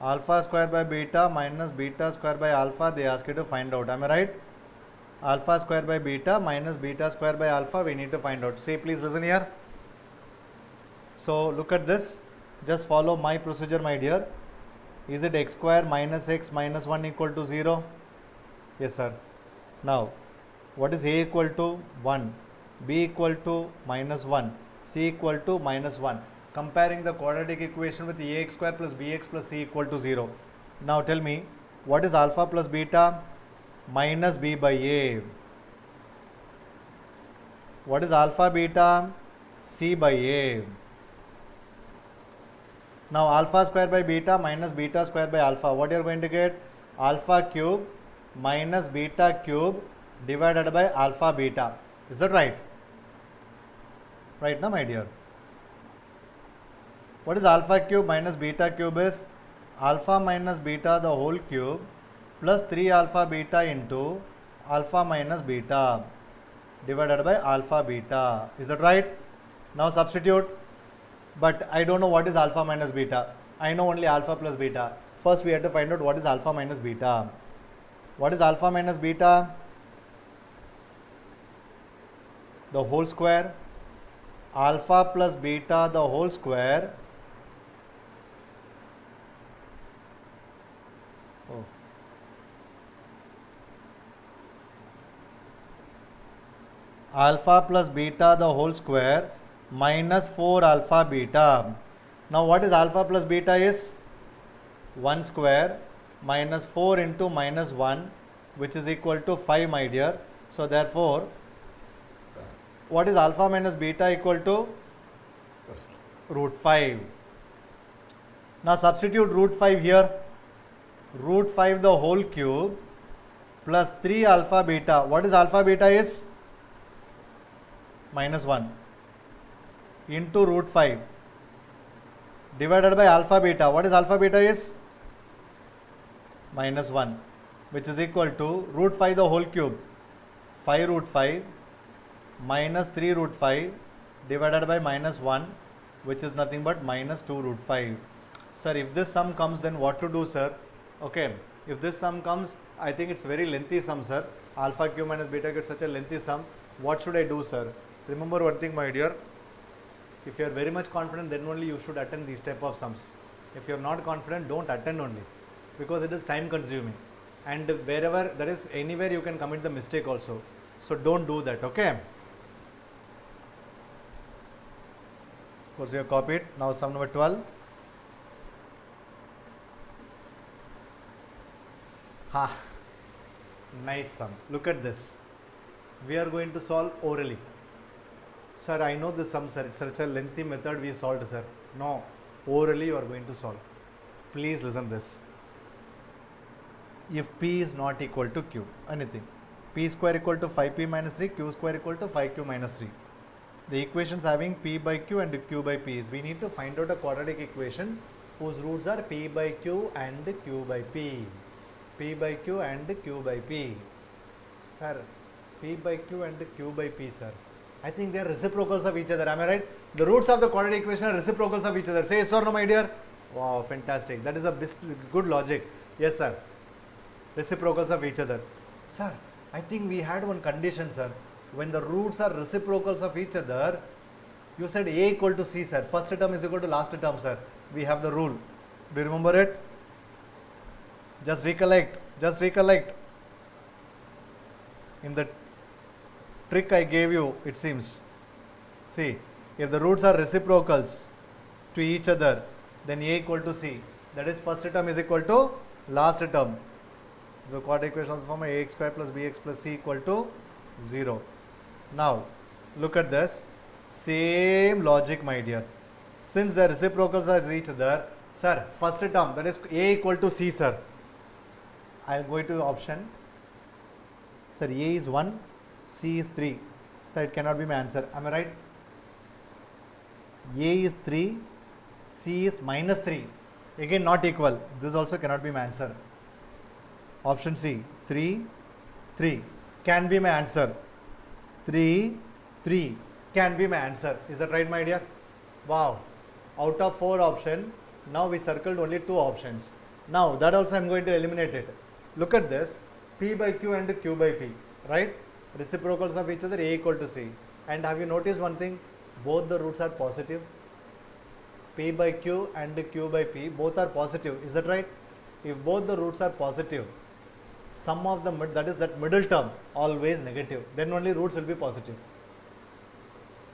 alpha square by beta minus beta square by alpha, they ask you to find out. Am I right? Alpha square by beta minus beta square by alpha, we need to find out. Say, please listen here. So look at this. Just follow my procedure, my dear. Is it x square minus x minus 1 equal to 0? Yes, sir. Now, what is a equal to? 1. B equal to minus 1. C equal to minus 1. Comparing the quadratic equation with ax square plus bx plus c equal to 0. Now tell me, what is alpha plus beta? Minus b by a. What is alpha beta? C by a. Now alpha square by beta minus beta square by alpha. What you are going to get? Alpha cube minus beta cube divided by alpha beta. Is that right? Right now, my dear. What is alpha cube minus beta cube is? Alpha minus beta the whole cube plus 3 alpha beta into alpha minus beta divided by alpha beta. Is that right? Now substitute. But I don't know what is alpha minus beta. I know only alpha plus beta. First we have to find out what is alpha minus beta. What is alpha minus beta? The whole square. Alpha plus beta the whole square. Oh. Alpha plus beta the whole square minus 4 alpha beta. Now what is alpha plus beta is? 1 square minus 4 into minus 1, which is equal to 5, my dear. So therefore, what is alpha minus beta equal to? Root 5. Now substitute root 5 here. Root 5 the whole cube plus 3 alpha beta. What is alpha beta is? Minus 1 into root 5 divided by alpha beta. What is alpha beta is? Minus 1, which is equal to root 5 the whole cube. 5 root 5 minus 3 root 5 divided by minus 1, which is nothing but minus 2 root 5. Sir, if this sum comes, then what to do, sir? Okay, if this sum comes, I think it's very lengthy sum, sir. Alpha cube minus beta cube is such a lengthy sum. What should I do, sir? Remember one thing, my dear. If you are very much confident, then only you should attend these type of sums. If you are not confident, don't attend only, because it is time consuming, and wherever there is anywhere you can commit the mistake also. So don't do that, okay? Of course you have copied. Now sum number 12. Ha, nice sum. Look at this. We are going to solve orally. Sir, I know this sum, sir. It's such a lengthy method we solved, sir. No, orally you are going to solve. Please listen this. If P is not equal to Q, anything. P square equal to 5P minus 3, Q square equal to 5Q minus 3. The equations having P by Q and Q by P is, we need to find out a quadratic equation whose roots are P by Q and Q by P. P by Q and Q by P. Sir, P by Q and Q by P, sir. I think they are reciprocals of each other. Am I right? The roots of the quadratic equation are reciprocals of each other. Say yes or no, my dear? Wow, fantastic. That is a good logic. Yes, sir. Reciprocals of each other. Sir, I think we had one condition, sir. When the roots are reciprocals of each other, you said A equal to C, sir. First term is equal to last term, sir. We have the rule. Do you remember it? Just recollect. Just recollect. In the trick I gave you, it seems. See, if the roots are reciprocals to each other, then A equal to C. That is, first term is equal to last term. The quadratic equation of the form ax square plus bx plus c equal to 0. Now, look at this. Same logic, my dear. Since the reciprocals are each other, sir, first term, that is A equal to C, sir. I will go to option. Sir, A is 1, C is 3. Sir, it cannot be my answer. Am I right? A is 3, C is minus 3. Again, not equal. This also cannot be my answer. Option C, 3, 3 can be my answer. 3, 3 can be my answer. Is that right, my dear? Wow. Out of 4 options, now we circled only 2 options. Now, that also I am going to eliminate it. Look at this. P by Q and Q by P, right? Reciprocals of each other, A equal to C. And have you noticed one thing? Both the roots are positive. P by Q and Q by P, both are positive. Is that right? If both the roots are positive, sum of the that middle term always negative. Then only roots will be positive.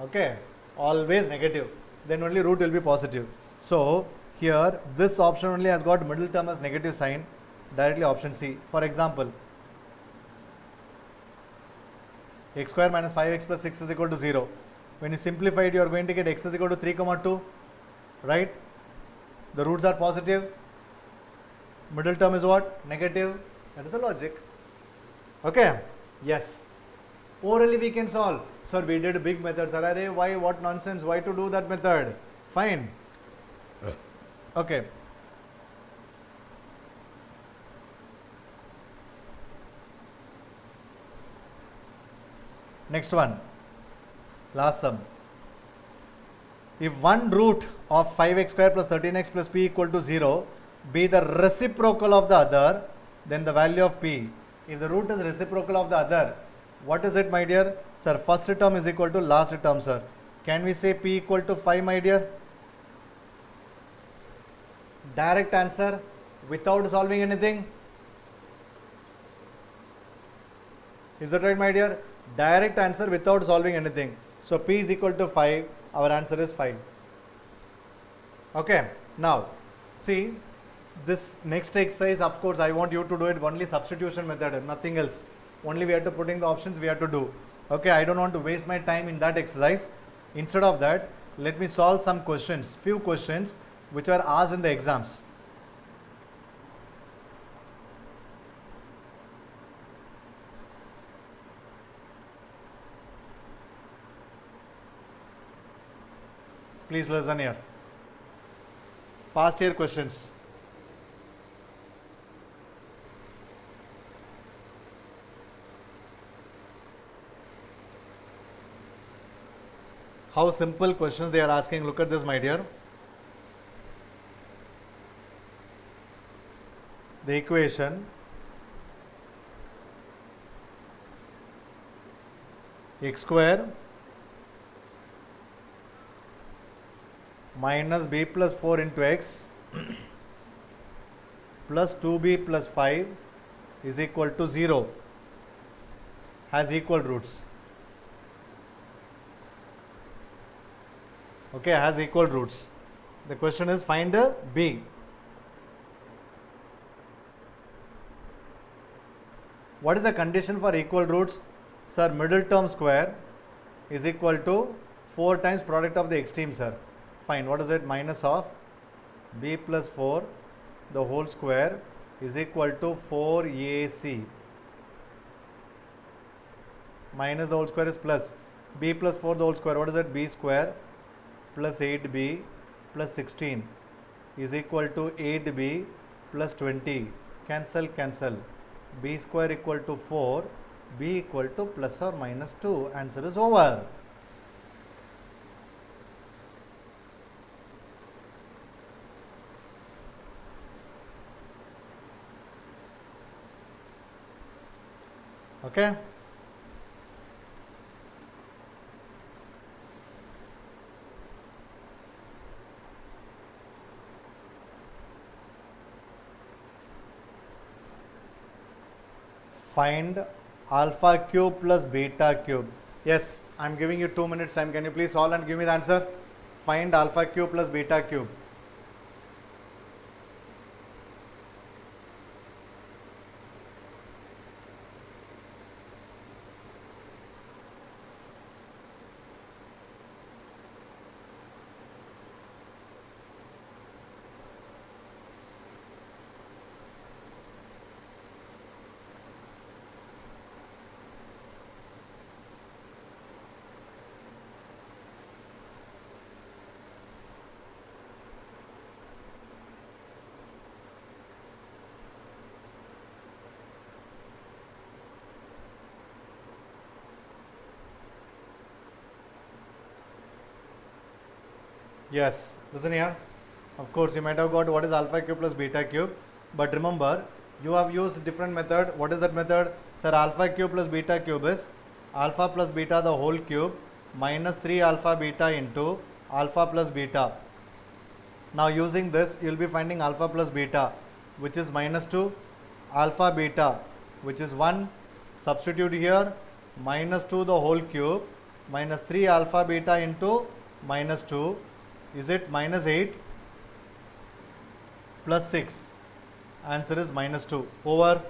Okay? Always negative. Then only root will be positive. So, here this option only has got middle term as negative sign, directly option C. For example, x square minus 5x plus 6 is equal to 0. When you simplify it, you are going to get x is equal to 3, 2, right? The roots are positive, middle term is what? Negative. That is the logic. Okay? Yes. Orally we can solve. Sir, we did a big method. Sir, array, why? What nonsense? Why to do that method? Fine. Okay. Next one. Last sum. If one root of 5x square plus 13x plus p equal to 0 be the reciprocal of the other, then the value of p. If the root is reciprocal of the other, what is it, my dear? Sir, first term is equal to last term, sir. Can we say p equal to 5, my dear? Direct answer without solving anything. Is that right, my dear? Direct answer without solving anything. So p is equal to 5. Our answer is 5. Okay. Now, see, this next exercise, of course, I want you to do it only substitution method, nothing else. Only we have to put in the options we have to do. Okay, I don't want to waste my time in that exercise. Instead of that, let me solve some questions, few questions which are asked in the exams. Please listen here. Past year questions. How simple questions they are asking. Look at this, my dear. The equation x square minus b plus 4 into x plus 2b plus 5 is equal to 0 has equal roots. Okay, has equal roots. The question is find a b. What is the condition for equal roots? Sir, middle term square is equal to 4 times product of the extreme, sir. Fine. What is it? Minus of b plus 4 the whole square is equal to 4ac. Minus the whole square is plus. B plus 4 the whole square. What is it? B square plus 8b plus 16 is equal to 8b plus 20. Cancel, cancel. B square equal to 4. B equal to plus or minus 2. Answer is over. Okay. Find alpha cube plus beta cube. Yes, I am giving you 2 minutes time. Can you please solve and give me the answer? Find alpha cube plus beta cube. Yes, listen here. Of course, you might have got what is alpha cube plus beta cube, but remember, you have used different method. What is that method? Sir, alpha cube plus beta cube is alpha plus beta the whole cube minus 3 alpha beta into alpha plus beta. Now, using this, you will be finding alpha plus beta, which is minus 2, alpha beta, which is 1. Substitute here, minus 2 the whole cube minus 3 alpha beta into minus 2. Is it minus 8? plus 6. Answer is minus 2 over.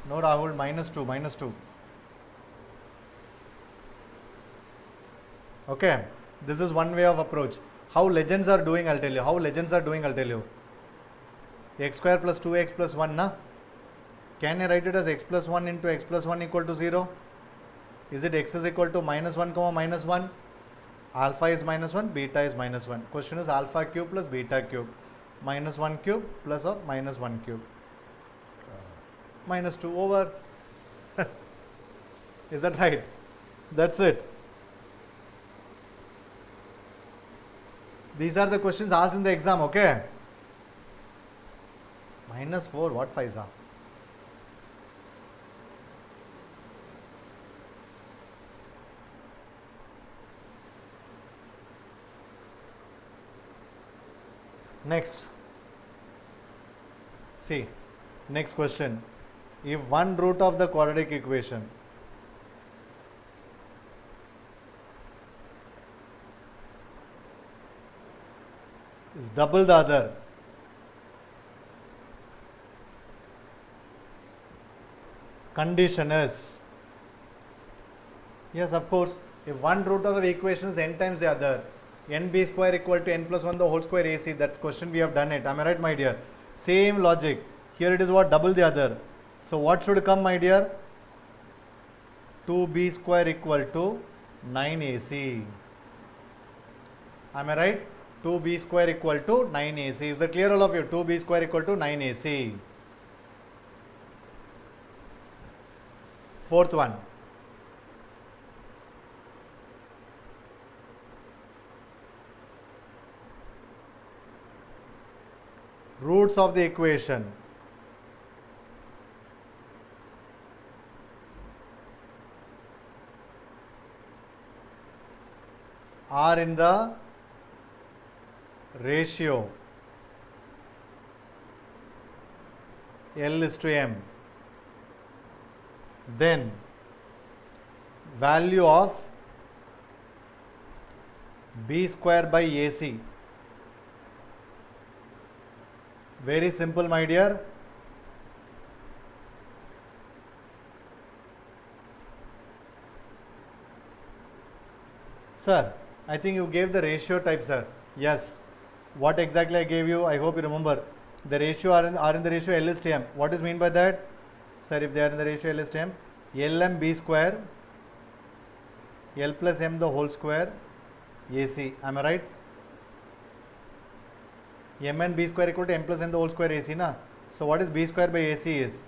No, Rahul, minus 2, minus 2. Okay, this is one way of approach. How legends are doing, I'll tell you. How legends are doing, I'll tell you. X square plus 2x plus 1, na? Can I write it as x plus 1 into x plus 1 equal to 0? Is it x is equal to minus 1 comma minus 1? Alpha is minus 1, beta is minus 1. Question is alpha cube plus beta cube. Minus 1 cube plus or minus 1 cube. Minus 2 over. Is that right? That's it. These are the questions asked in the exam, okay? Minus 4, what Faiza? Next. See, next question. If one root of the quadratic equation is double the other, condition is, yes, of course, if one root of the equation is n times the other, nb square equal to n plus 1 the whole square ac, that question we have done it. Am I right, my dear? Same logic. Here it is what? Double the other. So what should come, my dear? 2b square equal to 9ac. Am I right? 2b square equal to 9ac. Is that clear, all of you? 2b square equal to 9ac. Fourth one. Roots of the equation are in the ratio L is to M, then value of b square by AC. Very simple, my dear. Sir, I think you gave the ratio type, sir. Yes. What exactly I gave you? I hope you remember. The ratio are in the ratio L is to M. What is mean by that? Sir, if they are in the ratio L is to M, Lm b square, L plus M the whole square, AC. Am I right? M and b square equal to M plus N the whole square AC, na? So what is b square by AC is?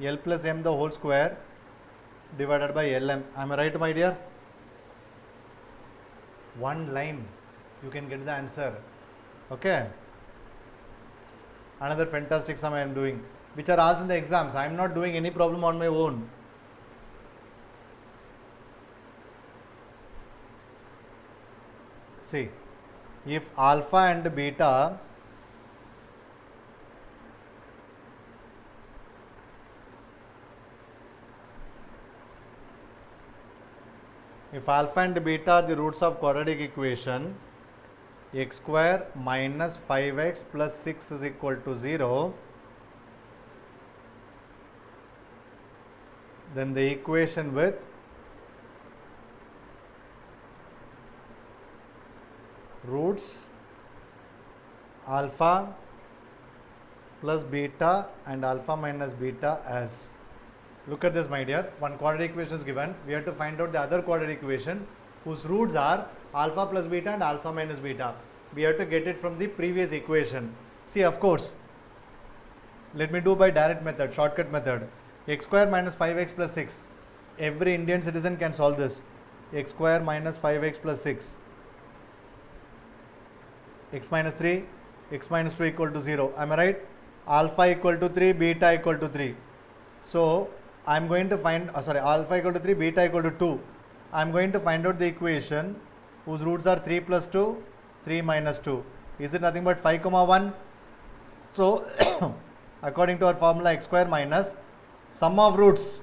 L plus M the whole square divided by Lm. Am I right, my dear? One line, you can get the answer. Okay. Another fantastic sum I am doing, which are asked in the exams. I am not doing any problem on my own. See, if alpha and beta are the roots of quadratic equation, x square minus 5x plus 6 is equal to 0, then the equation with roots alpha plus beta and alpha minus beta as. Look at this, my dear. One quadratic equation is given. We have to find out the other quadratic equation whose roots are alpha plus beta and alpha minus beta. We have to get it from the previous equation. See, of course, let me do by direct method, shortcut method. X square minus 5x plus 6. Every Indian citizen can solve this. X square minus 5x plus 6. X minus 3, x minus 2 equal to 0. Am I right? Alpha equal to 3, beta equal to 3. So, I am going to find, alpha equal to 3, beta equal to 2. I am going to find out the equation whose roots are 3 plus 2, 3 minus 2. Is it nothing but 5 comma 1? So, according to our formula, x square minus sum of roots,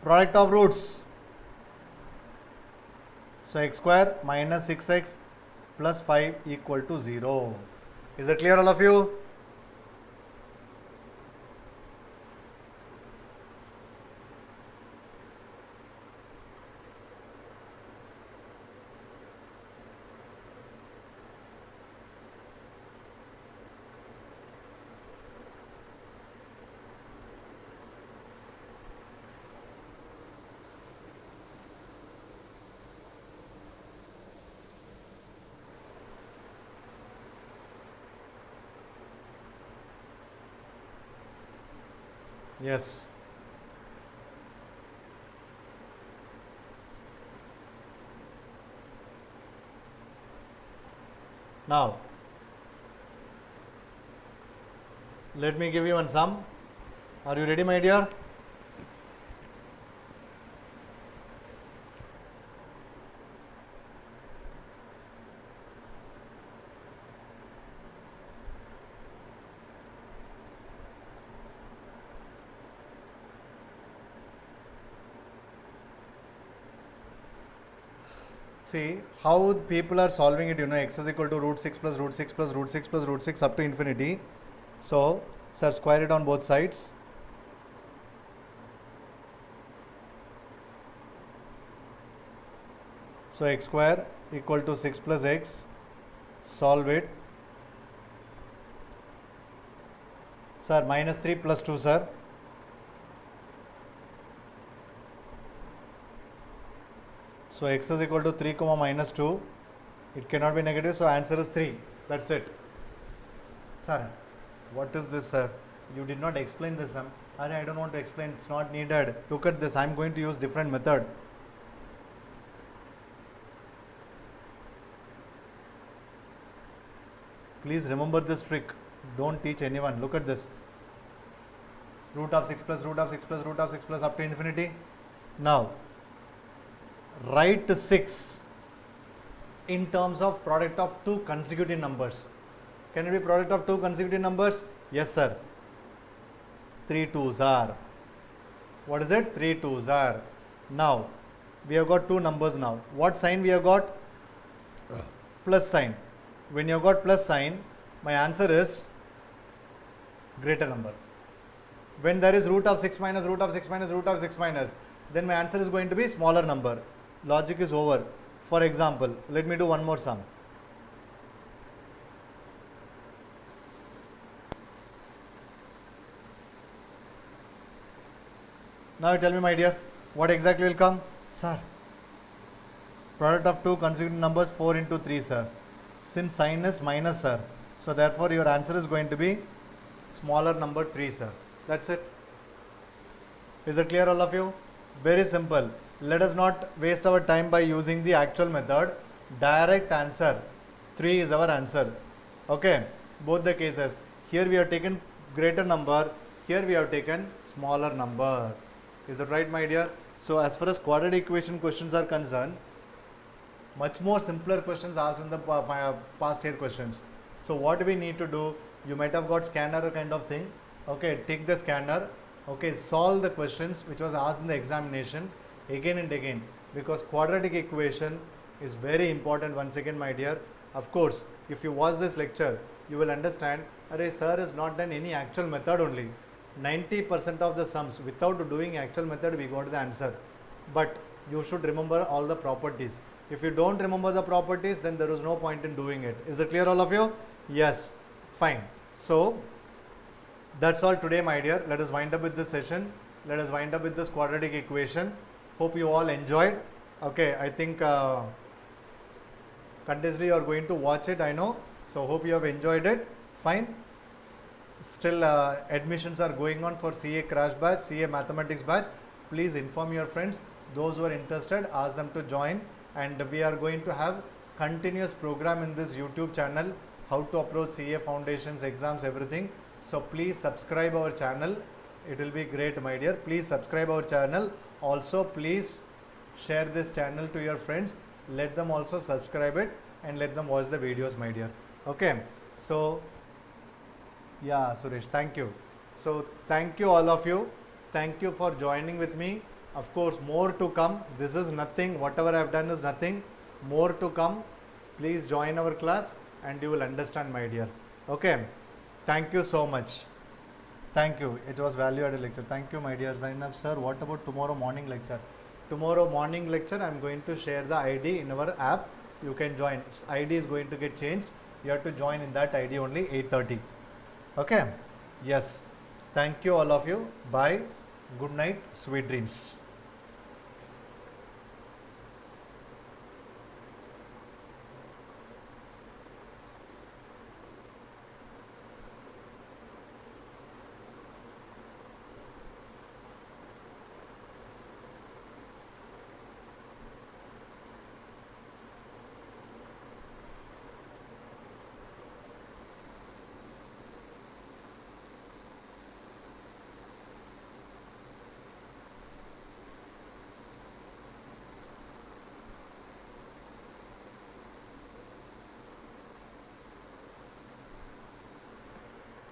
product of roots. So x square minus 6x plus 5 equal to 0. Is it clear all of you? Yes. Now, let me give you one sum. Are you ready, my dear? See how people are solving it, x is equal to root 6 plus root 6 plus root 6 plus root 6 up to infinity. So, sir, square it on both sides. So, x square equal to 6 plus x, solve it. Sir, minus 3 plus 2, sir. So, x is equal to 3 comma minus 2. It cannot be negative, so answer is 3. That's it. Sir, what is this, sir? You did not explain this, sir. I don't want to explain. It's not needed. Look at this. I am going to use different method. Please remember this trick. Don't teach anyone. Look at this. Root of 6 plus root of 6 plus root of 6 plus up to infinity. Now, write 6 in terms of product of two consecutive numbers. Can it be product of two consecutive numbers? Yes, sir. 3 2s are. What is it? 3 2s are. Now, we have got two numbers now. What sign we have got? Plus sign. When you have got plus sign, my answer is greater number. When there is root of 6 minus root of 6 minus root of 6 minus, then my answer is going to be smaller number. Logic is over. For example, let me do one more sum. Now you tell me, my dear, what exactly will come? Sir, product of two consecutive numbers 4 into 3, sir. Since sign is minus, sir. So therefore your answer is going to be smaller number 3, sir. That's it. Is it clear, all of you? Very simple. Let us not waste our time by using the actual method. Direct answer 3 is our answer. Okay, both the cases. Here we have taken greater number, here we have taken smaller number. Is that right, my dear? So as far as quadratic equation questions are concerned, much more simpler questions asked in the past year questions. So what we need to do, you might have got scanner kind of thing. Okay, take the scanner. Okay, solve the questions which was asked in the examination again and again, because quadratic equation is very important. Once again, my dear, of course, if you watch this lecture, you will understand, array sir has not done any actual method only. 90% of the sums without doing actual method we got the answer. But you should remember all the properties. If you don't remember the properties, then there is no point in doing it. Is it clear, all of you? Yes, fine. So that's all today, my dear. Let us wind up with this session. Let us wind up with this quadratic equation. Hope you all enjoyed. Okay, I think continuously you are going to watch it, I know. So hope you have enjoyed it. Fine. Still admissions are going on for CA crash batch, CA mathematics batch. Please inform your friends. Those who are interested, ask them to join. And we are going to have continuous program in this YouTube channel, how to approach CA foundations, exams, everything. So please subscribe our channel. It will be great, my dear. Please subscribe our channel. Also, please share this channel to your friends. Let them also subscribe it and let them watch the videos, my dear. Okay. So, yeah, Suresh, thank you. So, thank you all of you. Thank you for joining with me. Of course, more to come. This is nothing. Whatever I have done is nothing. More to come. Please join our class and you will understand, my dear. Okay. Thank you so much. Thank you. It was value added lecture. Thank you, my dear Zainab sir. What about tomorrow morning lecture? Tomorrow morning lecture, I am going to share the ID in our app. You can join. ID is going to get changed. You have to join in that ID only 8:30. Okay. Yes. Thank you all of you. Bye. Good night. Sweet dreams.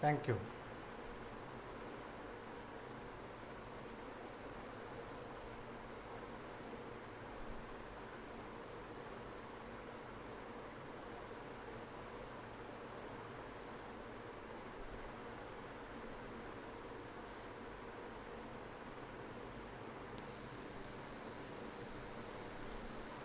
Thank you.